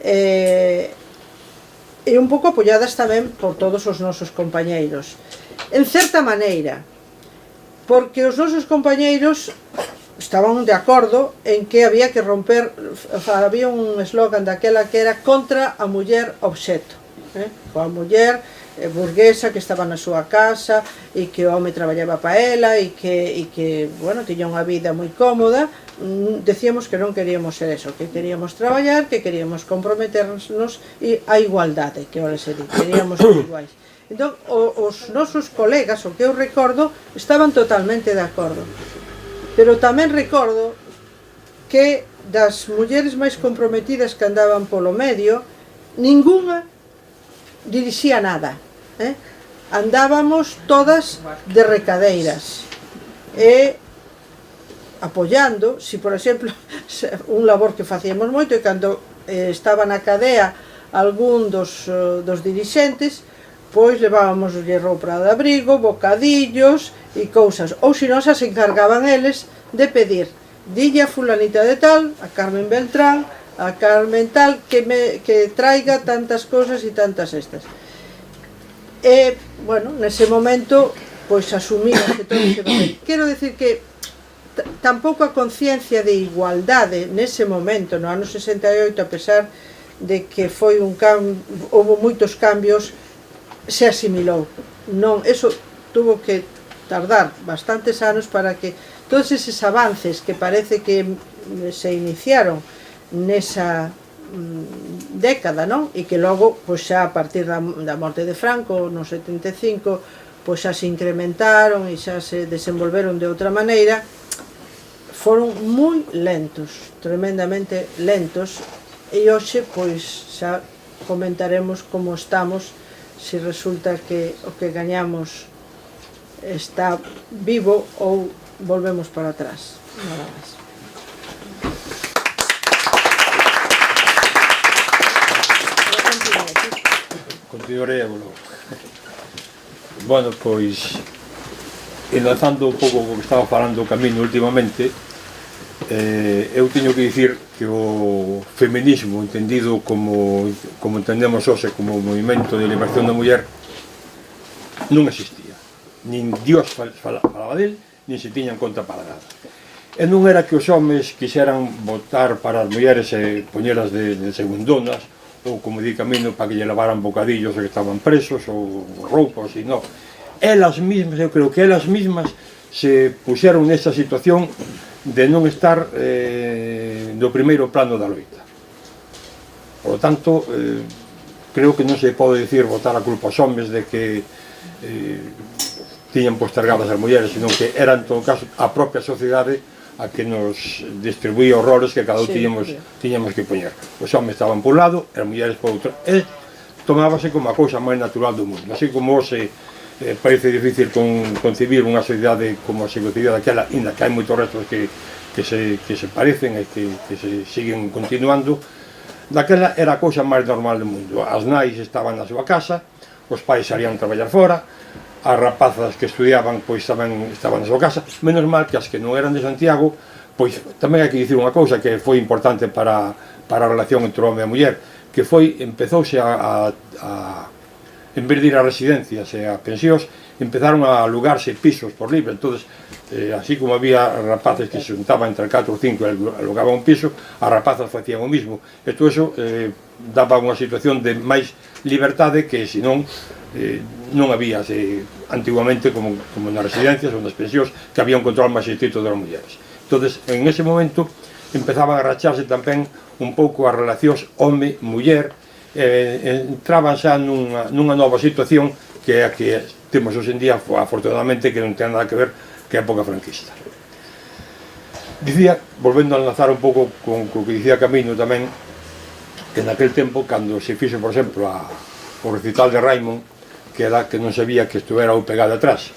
E un pouco apoiadas tamén por todos os nosos compañeiros. En certa maneira, porque os nosos compañeiros estaban de acordo en que había que romper, había un eslogan daquela que era contra a muller obxeto, coa muller burguesa que estaba na súa casa e que o home traballaba para ela e que, bueno, tiña unha vida moi cómoda. Decíamos que non queríamos ser eso, que queríamos traballar, que queríamos comprometernos e a igualdade, que ahora se di, queríamos ser iguais. Entón, os nosos colegas, o que eu recordo, estaban totalmente de acordo. Pero tamén recordo que das mulleres máis comprometidas que andaban polo medio, ningunha dirixía nada. Andábamos todas de recadeiras e apoiando, si por exemplo, un labor que facíamos moito, e cando estaba na cadea algún dos dirixentes, pois levábamos roupa de abrigo, bocadillos e cousas, ou se non se encargaban eles de pedir: dille a fulanita de tal, a Carmen Beltrán, a Carmen tal, que traiga tantas cousas e tantas estas. E, bueno, nese momento, pois asumimos que todo ese papel. Quero decir que tampouco a conciencia de igualdade nese momento, no ano 68, a pesar de que foi houve moitos cambios, se asimilou. Non, eso tuvo que tardar bastantes anos para que todos eses avances que parece que se iniciaron nesa década, non? E que logo, pois xa a partir da morte de Franco, no 75, pois xa se incrementaron e xa se desenvolveron de outra maneira, foron moi lentos, tremendamente lentos, e hoxe, pois, xa comentaremos como estamos, se resulta que o que gañamos está vivo ou volvemos para atrás. Nada máis. Continuarei logo. Bueno, pois, enlazando un pouco o que estaba falando o Camino últimamente, eu teño que dicir que o feminismo, entendido como entendemos hoxe, como movimento de liberación da muller, non existía. Nin Dios falaba del, nin se tiña en conta para nada. E non era que os homes quixeran votar para as mulleres e poñelas de segundonas, ou como di Camino, para que lle lavaran bocadillos que estaban presos, ou roupas, e non. Elas mismas, eu creo que elas mismas se puxeron nesta situación de non estar no primeiro plano da loita. Por lo tanto, creo que non se pode dicir botar a culpa aos homes de que tiñan postergadas as mulleres, senón que era en todo caso a propia sociedade a que nos distribuía os roles que cada un tiñamos que poñer. Os homes estaban por un lado, as mulleres por outro, e tomábase como a cousa máis natural do mundo. Así como hoxe parece difícil concebir unha sociedade como a se concebía daquela, inda que hai moitos restos que se parecen e que se siguen continuando, daquela era a cousa máis normal do mundo. As nais estaban na súa casa, os pais salían a traballar fora, as rapazas que estudiaban pois tamén estaban na súa casa, menos mal que as que non eran de Santiago, pois tamén hai que dicir unha cousa que foi importante para a relación entre o home e a muller, que empezouse en vez de ir a residencias e a pensións, empezaron a alugarse pisos por libre. Entonces, así como había rapaces que se juntaban entre 4 ou 5 e alugaban un piso, as rapazas facían o mismo. E todo eso daba unha situación de máis libertade que senón non había antiguamente como nas residencias ou nas pensións, que había un control máis estrito das mulleres. Entonces, en ese momento empezaban a racharse tamén un pouco as relacións home-muller, entraban xa nunha nova situación que é a que temos hoxe en día, afortunadamente, que non ten nada que ver que a época franquista. Dicía, volvendo a enlazar un pouco con o que dicía Camino tamén, que naquel tempo, cando se fixo, por exemplo, o recital de Raimon, que era que non sabía que estuvera a UPG detrás.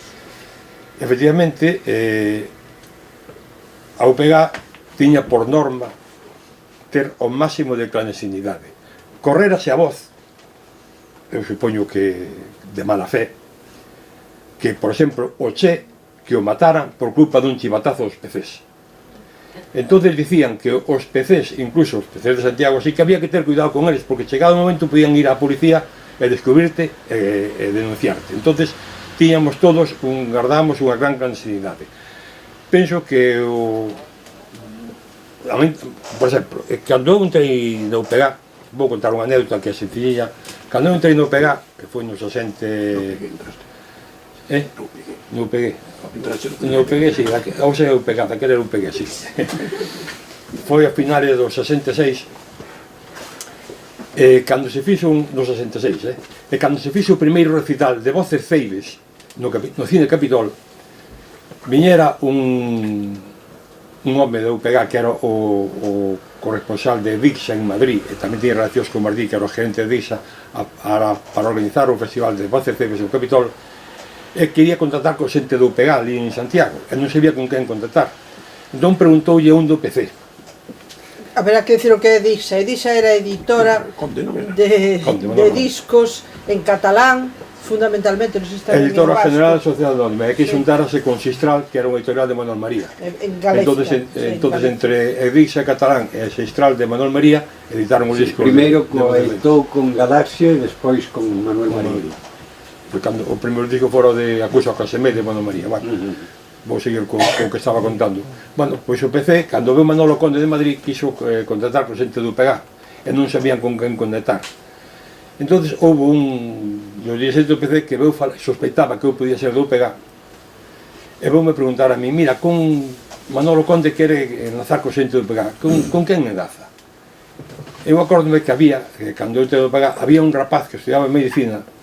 Efectivamente, a UPG tiña por norma ter o máximo de clandestinidade. Corrérase a voz, eu supoño que de mala fe, que, por exemplo, o Che que o mataran por culpa dun chivatazo aos PCs. Entonces dicían que os PCs, incluso os PCs de Santiago, sí que había que ter cuidado con eles, porque chegado o momento podían ir á policía e descubrirte e denunciarte. Entonces tiñamos todos, guardábamos unha gran clandestinidade. Penso que por exemplo, cando eu entrei no UPG, vou contar unha anécdota que é sencilla. Cando eu entrei no UPG, que foi nos 60... No UPG. No UPG, sí, ou sea, UPG, daquele era UPG, sí. Foi a finales dos 66, cando se fixo no 66, e cando se fixo o primeiro recital de Voces Ceibes no Cine Capitol, viñera un home de UPG que era o corresponsal de Dixa en Madrid, e tamén tiña relacións con Madrid, que era o gerente de Dixa, para organizar o festival de Voces Ceibes no Capitol, e quería contratar con xente do UPG ali en Santiago, e non sabía con quen contratar. Entón preguntoulle un do PC. Haberá que decir o que é Dixa. Dixa era editora de discos en catalán, fundamentalmente nos Estados Unidos. Editora general da Sociedade Anónima, e que xuntárase con Sistral, que era unha editorial de Manuel María. En Galicia. Entonces entre Dixa Catalán e Sistral de Manuel María editaron os discos. Primeiro coeditou con Galaxia e despois con Manuel María. Cando o primeiro disco fora de Acuso a Clase Media de Manuel María. Bueno, vou seguir co que estaba contando. Bueno, pois o PC, cando veu Manolo Conde de Madrid, quiso contratar con xente do UPG e non sabían con quen contratar. Entonces houve un dirigente do PC que sospeitaba que eu podía ser do UPG e voume preguntar a mí, mira, con Manolo Conde quere enlazar con xente do UPG, con quen enlaza? Eu acórdome que había, cando eu te do UPG, había un rapaz que estudiaba medicina,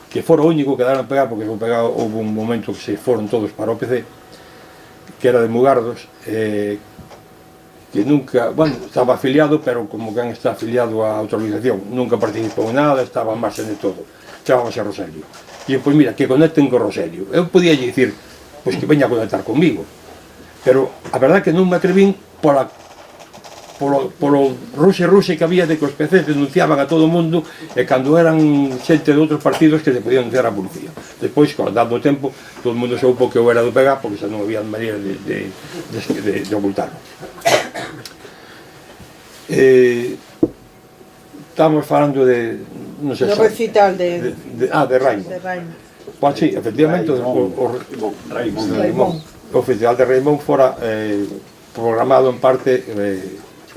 que fora o único que daran a pegar, porque o pegar houve un momento que se foron todos para o PC, que era de Mugardos, que nunca, bueno, estaba afiliado, pero como que está afiliado a outra organización, nunca participou en nada, estaba en marcha de todo, chamábase Roselio. E pois mira, que conecten con Roselio. Eu podía dicir, pois que veña a conectar comigo, pero a verdade que non me atrevín polo ruxe que había de que os PCs denunciaban a todo o mundo, e cando eran xente de outros partidos que se podían denunciar a policía. Despois, dando tempo, todo o mundo soupo que eu era do PG, porque xa non había maneira de ocultarlo. Estamos falando de... non sei, no recital de Raimon. Pois sí, efectivamente, Raimon. O festival de Raimon fora programado en parte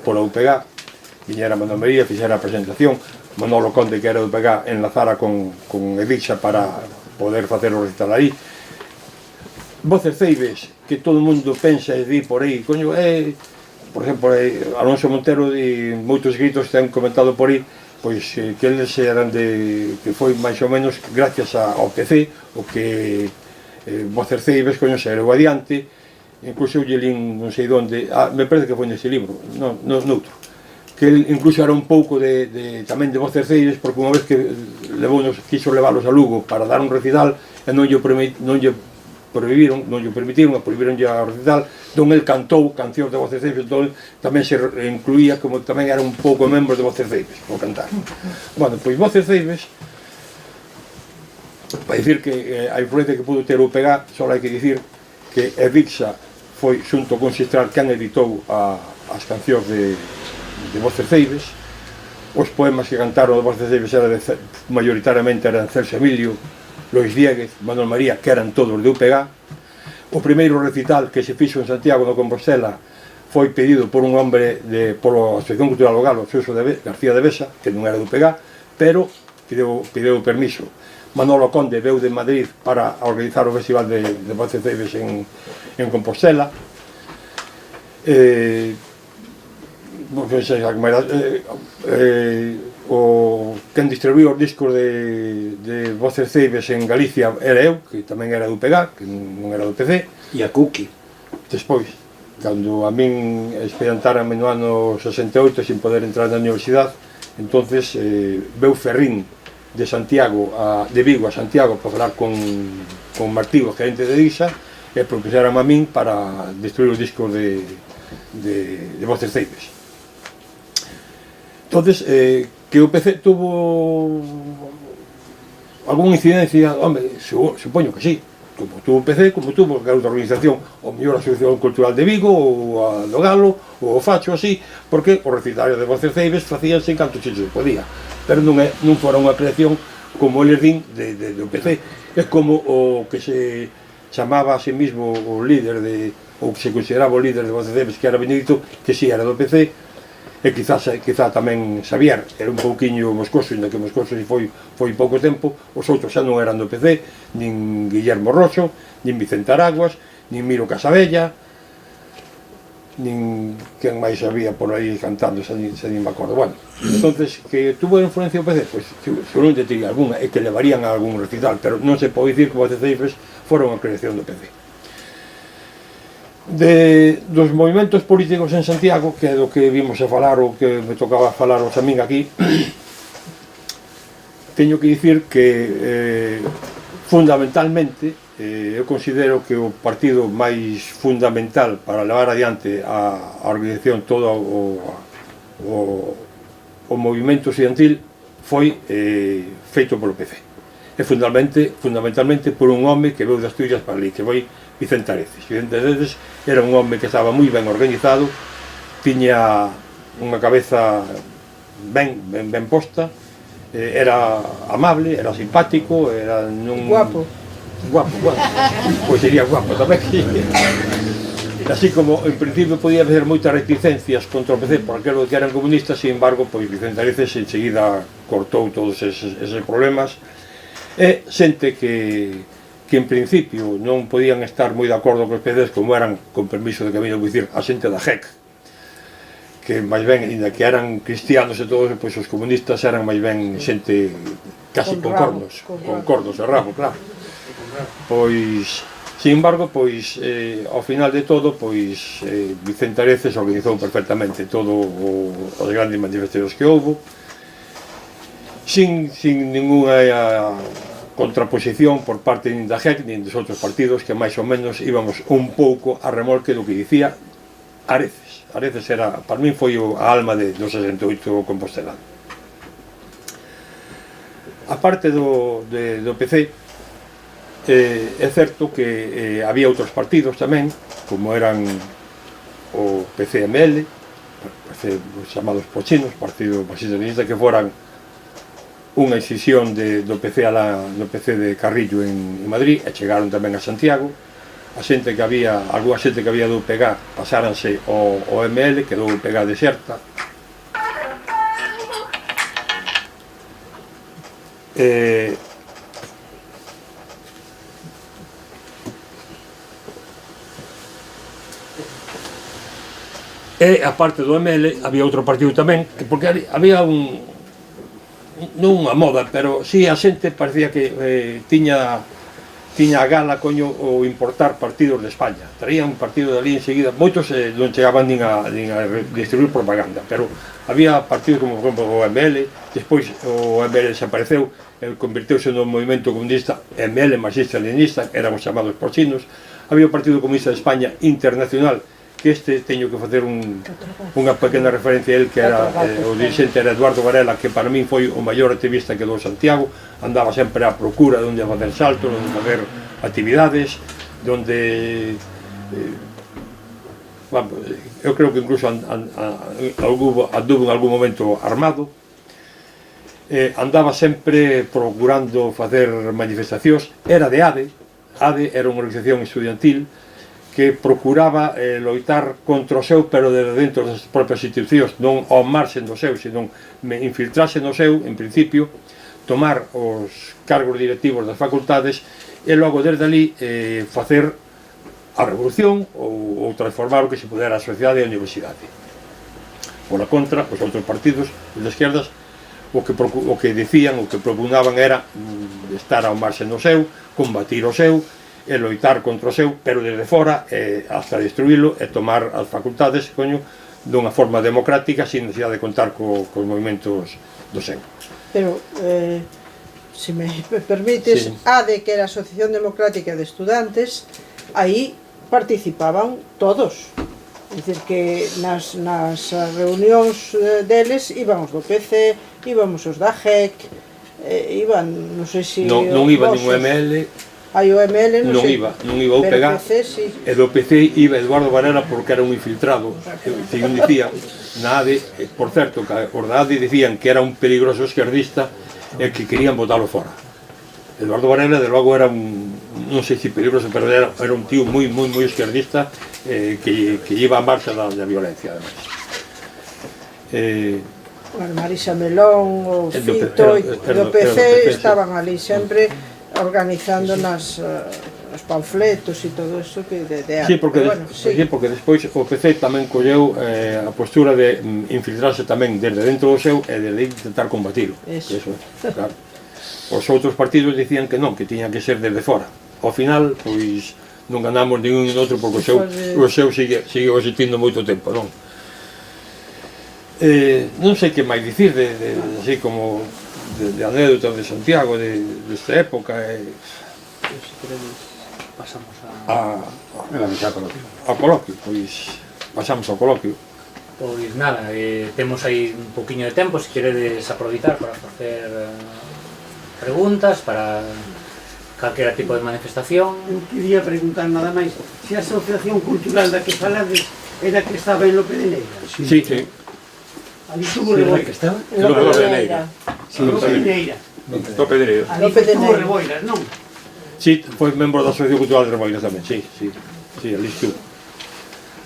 pola UPG, viñera Manuel María, fixera a presentación, Manolo Conde, que era do UPG, enlazara con Edixa para poder facer o recital aí. Voces Ceibes, que todo o mundo pensa e di por aí, coño, por exemplo, Alonso Montero e moitos escritos ten comentado por aí pois que eles eran que foi máis ou menos gracias ao PC o que Voces Ceibes coñeceu adiante, incluso eu lin non sei onde, me parece que foi neste libro, noutro, que ele incluso era un pouco tamén de Voces Ceibes, porque unha vez que quiso leválos a Lugo para dar un recital e non lle permitiron ao recital, donde el cantou cancións de Voces Ceibes, entón tamén se incluía como tamén era un pouco membro de Voces Ceibes por cantar. Bueno, pois Voces Ceibes, para dicir que a influencia que pudo ter o PG, só hai que dicir que Evixa foi xunto con Xistral quen editou as cancións de Voces Ceibes. Os poemas que cantaron de Voces Ceibes maioritariamente eran Celso Emilio, Lois Dieguez, Manuel María, que eran todos de UPG. O primeiro recital que se fixo en Santiago de Compostela foi pedido por un hombre pola Asociación Cultural do Galo, Suso García de Besa, que non era de UPG, pero pideu permiso. Manolo Conde veu de Madrid para organizar o festival de Voces Ceibes en Compostela. Quen distribuiu os discos de Voces Ceibes en Galicia era eu, que tamén era do UPG, que non era do PC. E a Cookie. Despois, cando a min expedientaranme no ano 68 sin poder entrar na universidade, entonces veu Ferrín de Vigo a Santiago para falar con Martí, o gerente de Evixa, e propuseran a min para destruir os discos de Voces Ceibes. Entonces, que o PC tuvo algunha incidencia, home, supoño que sí, como tuvo o PC, como tuvo que outra organización, o mellor a Asociación Cultural de Vigo, ou a do Galo, ou o Facho, así, porque os recitarios de Voces Ceibes facíanse en canto se podía, pero non fora unha creación como eles din do PC. É como o que se chamaba a sí mismo o líder ou que se consideraba o líder de Voces Ceibes, que era Benedito, que si era do PC, e quizá tamén Xavier, era un pouquiño Moscoso, ainda que Moscoso foi pouco tempo, os outros xa non eran do PC, nin Guillermo Roxo, nin Vicente Araguas, nin Miro Casabella, nin quen máis había por aí cantando, xa nin me acordo. Bueno, entonces, que tuvo influencia o PC, pois seguramente teria algunha, e que levarían a algún recital, pero non se pode dicir que Voces Ceibes fora unha creación do PC. Dos movimentos políticos en Santiago, que é do que vimos a falar, ou que me tocaba falar a min aquí, teño que dicir que fundamentalmente eu considero que o partido máis fundamental para levar adiante a organización todo o movimento estudiantil foi feito polo PC, e fundamentalmente por un home que veu de Asturias para ali, que foi Vicente Areces. Vicente Areces era un home que estaba moi ben organizado, tiña unha cabeza ben posta, era amable, era simpático, era Guapo. Pois sería guapo tamén. Así como en principio podía haber moitas reticencias contra o PC por aquilo que eran comunistas, sin embargo, pois Vicente Areces enseguida cortou todos eses problemas, e xente que en principio non podían estar moi de acordo con os PCs, como eran, con permiso de Camilo, vou dicir, a xente da GEC, que máis ben, ainda que eran cristianos e todos, pois os comunistas eran máis ben xente casi con cornos e rabo, claro. Pois, sin embargo, pois, ao final de todo, pois, Vicente Areces organizou perfectamente todo os grandes manifestacións que houbo, sin ninguna contraposición por parte nin da GEC nin dos outros partidos, que máis ou menos íbamos un pouco a remolque do que dicía Areces. Areces era, para min foi a alma do 68 compostelano. A parte do PC, é certo que había outros partidos tamén, como eran o PCML, os chamados pochinos, Partido Marxista-Leninista, que foran unha incisión do PC de Carrillo en Madrid, e chegaron tamén a Santiago. Alguna xente que había do PG pasáranse ao ML, quedou o PG deserta. E a parte do ML había outro partido tamén, porque había non unha moda, pero si a xente parecía que tiña a gala, coño, o importar partidos de España. Traían un partido de ali enseguida, moitos non chegaban nin a distribuir propaganda, pero había partidos como, por exemplo, o ML, despois o ML desapareceu, converteuse no movimento comunista ML, marxista-leninista, éramos chamados porcinos. Había o Partido Comunista de España Internacional, que teño que facer unha pequena referencia a él, que era o dirigente era Eduardo Varela, que para min foi o maior activista que do Santiago, andaba sempre á procura de onde facer saltos, onde facer actividades, donde eu creo que incluso anduvo en algún momento armado, andaba sempre procurando facer manifestacións, era de ADE era unha organización estudiantil que procuraba loitar contra o seu, pero desde dentro das propias institucións, non ao marxen do seu, senón infiltrarse no seu, en principio, tomar os cargos directivos das facultades e logo desde ali facer a revolución ou transformar o que se pudera a sociedade e a universidade. Pola contra, os outros partidos de esquerdas o que dicían, o que propugnaban era estar ao marxen do seu, combatir o seu, e loitar contra o seu, pero desde fora hasta destruílo e tomar as facultades, coño, dunha forma democrática sin necesidade de contar cos movimentos do seu. Pero, se me permites, sí. ADE, que era a Asociación Democrática de Estudantes, aí participaban todos. É dicir, que nas reunións deles íbamos do PC, íbamos os da GEC, iban, non sei se... Non iba ningún ML... Aí o ML non sei, non iba o PEGA, sí. E do PC iba Eduardo Varela porque era un infiltrado, según dicía, na ADE, por certo, que os da ADE dicían que era un peligroso esquerdista e que querían botarlo fora. Eduardo Varela, de logo, era non sei se peligroso, pero era un tío moi esquerdista que iba a marcha da violencia, además. Marisa Melón, o Fito, do PC estaban ali sempre organizando os panfletos e todo eso que de arte. Sí, porque despois o PC tamén colleu a postura de infiltrarse tamén desde dentro do seu e desde intentar combatirlo. Eso, claro. Os outros partidos dicían que non, que tiña que ser desde fora. Ao final, pois, non ganamos ningún outro porque o seu sigue existindo moito tempo, non? Non sei que máis dicir así como de anécdotas de Santiago desta época. Se queredes, pasamos ao coloquio, pois pasamos ao coloquio. Pois nada, temos aí un poquinho de tempo, se queredes aproveitar para facer preguntas, para calquera tipo de manifestación. Eu quería preguntar nada máis se a asociación cultural da que falades era que estaba en Lope de Neira. Sí. Ali tuvo reboiras. Lope de Neira. Lope de Neira. Lope de Neira. Ali tuvo reboiras, non? Sí, foi membro da Asociación Cultural de Reboiras tamén, sí, ali estuvo.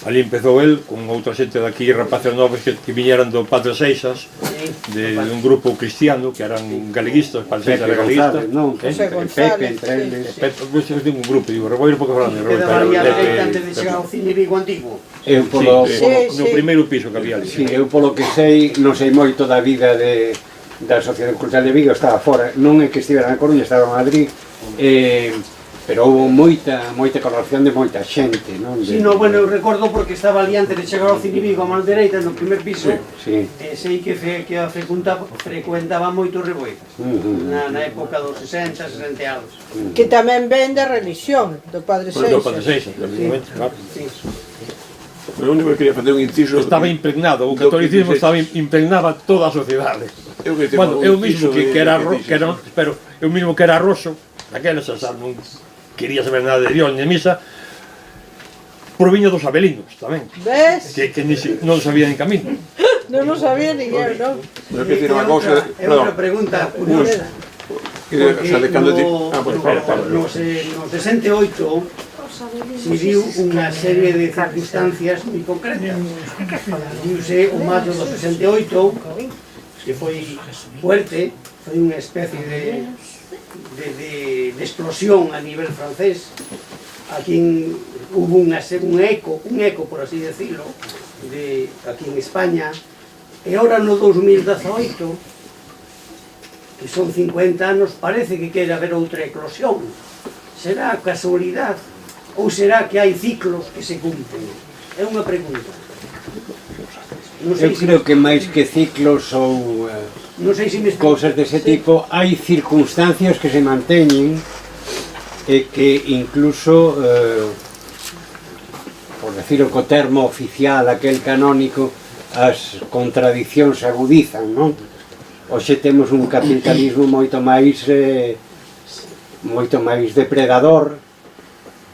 Ali empezou el con outra xente daqui, rapaces novos que viñeran do Padre Seixas, de un grupo cristiano que eran galeguistas, Padre Seixas era galeguista. Pepe, entre eles. Pois eu tengo un grupo, digo, Reboiras porque falan de Reboiras. Quedaba ali a dereita antes de chegar ao Cine Vigo Antigo. No primeiro piso que había ali. Sí, eu polo que sei, non sei moito da vida da Asociación Cultural de Vigo, estaba fora, non é que estivera na Coruña, estaba en Madrid, pero houve moita colaboración de moita xente, non? Si, no, bueno, eu recordo porque estaba ali antes de chegar ao Cine Vigo a mano dereita, no primer piso, sei que frecuentaba moito Reboiras, na época dos 60, 60 anos. Que tamén ven da religión, do Padre Seixas. Do Padre Seixas, claro. Pero o único que quería facer un inciso... Estaba impregnado, o catolicismo impregnaba toda a sociedade. Bueno, eu mismo que era roso, aqueles non quería saber nada de Dios ni de misa, proviño dos abelinos tamén. Ves? Que non sabía nin camino. Non sabía nin eu, non? Pero que tiene unha cousa... É outra pregunta curiosa. Nos 68 se viu unha serie de circunstancias moi concretas. Viuse o maio do 68, que foi fuerte, foi unha especie de explosión a nivel francés. Aquí hubo un eco, por así decirlo, aquí en España, e ahora no 2018, que son 50 anos, parece que quere haber outra eclosión. Será casualidade ou será que hai ciclos que se cumplen? É unha pregunta. Eu creo que máis que ciclos ou cousas dese tipo, hai circunstancias que se manteñen e que incluso, por decirlo co termo oficial, aquel canónico, as contradicións se agudizan, non? Hoxe temos un capitalismo moito máis depredador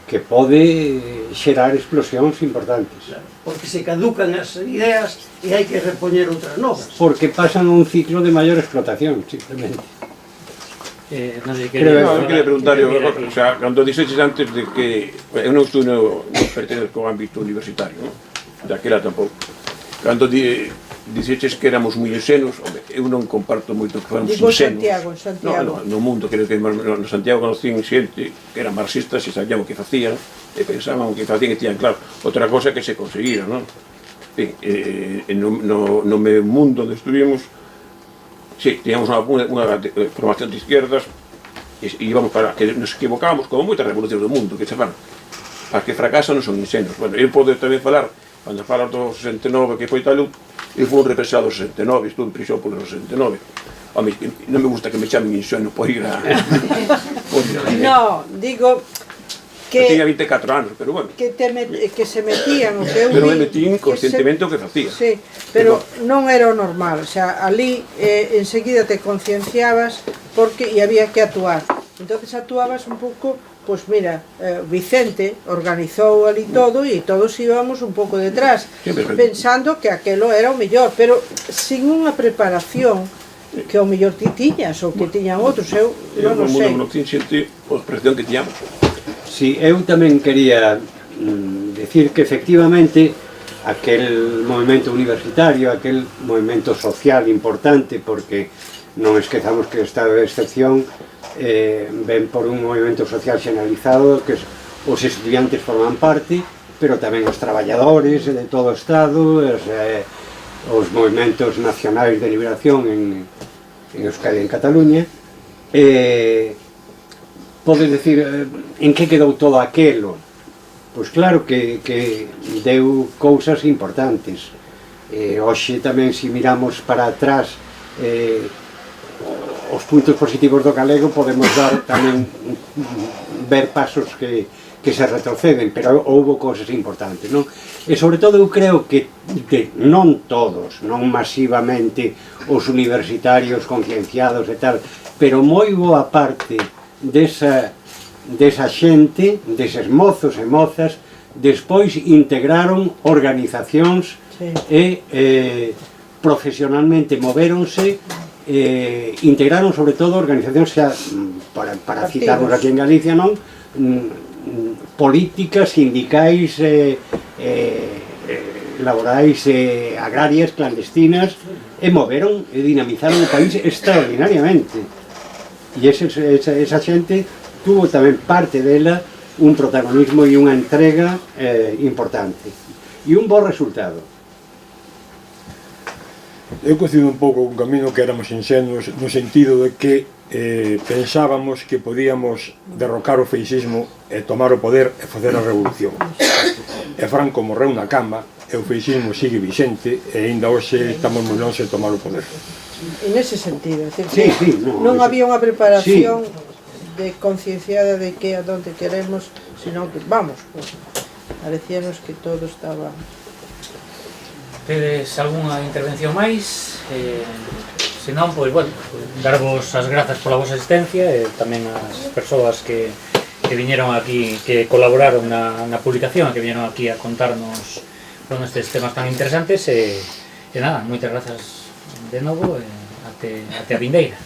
que pode xerar explosións importantes. Porque se caducan as ideas e hai que repoñer outras novas. Porque pasan un ciclo de maior explotación, simplemente. Non sei que... Eu queria preguntar, o sea, cando dixeches antes de que eu non estou no pertenezco ao ámbito universitario, non? Daquela tampouco. Cando dixeches que éramos moi insenos, eu non comparto moito que fomos insenos. Digo Santiago. No mundo, creo que no Santiago conocían xente que eran marxistas e sabían o que facían e pensaban o que facían e tiñan claro. Outra cosa que se conseguira, non? No meu mundo onde estuvimos, sí, teníamos unha formación de izquierdas e íbamos para que nos equivocábamos como moitas revolucións do mundo que se fan. As que fracasan non son insenos. Bueno, eu podo tamén falar, cando falas do 69 que foi talud, eu fui un represado do 69, estuve en prisión polo 69. Home, non me gusta que me chamen inxeno por ir a... No, digo que... Eu tiña 24 anos, pero bueno. Que se metían o que eu Pero me vi, metín conscientemente o que facía. Sí, pero non era o normal, o sea, ali enseguida te concienciabas porque e había que actuar. Entonces actuabas un pouco, pois mira, Vicente organizou ali todo e todos íbamos un pouco detrás, pensando que aquelo era o mellor, pero sin unha preparación que o mellor ti tiñas ou que tiñan outros, eu non o sei. Non tiña xente a presión que tiñamos. Si, eu tamén quería decir que efectivamente aquel movimento universitario, aquel movimento social importante, porque non esquezamos que o estado de excepción ven por un movimento social xeneralizado que os estudiantes forman parte, pero tamén os traballadores de todo o estado, os movimentos nacionais de liberación en Euskadi e en Cataluña. Podes decir, en que quedou todo aquelo? Pois claro que deu cousas importantes. Hoxe tamén, se miramos para atrás os puntos positivos do galego, podemos dar tamén ver pasos que se retroceden, pero houbo cousas importantes, non? E sobre todo eu creo que non todos, non masivamente os universitarios concienciados e tal, pero moi boa parte desa xente, deses mozos e mozas, despois integraron organizacións e profesionalmente movéronse, integraron sobre todo organizacións para citarnos aquí en Galicia, non? Políticas, sindicais, laborais, agrarias, clandestinas, e moveron e dinamizaron o país extraordinariamente. E esa xente tuvo tamén parte dela un protagonismo e unha entrega importante e un bo resultado. Eu coincido un pouco con Camino que éramos insenuos no sentido de que pensábamos que podíamos derrocar o feixismo e tomar o poder e facer a revolución. E Franco morreu na cama e o feixismo sigue vixente e aínda hoxe estamos moi lonxe de tomar o poder. En ese sentido, é dicir, non había unha preparación de concienciada de que a donde queremos, sino que, vamos, parecíanos que todo estaba... Tedes algunha intervención máis? Se non, pois, bueno, darvos as grazas pola vosa asistencia e tamén as persoas que viñeron aquí, que colaboraron na publicación, que viñeron aquí a contarnos con estes temas tan interesantes e nada, moitas grazas de novo e até a vindeira.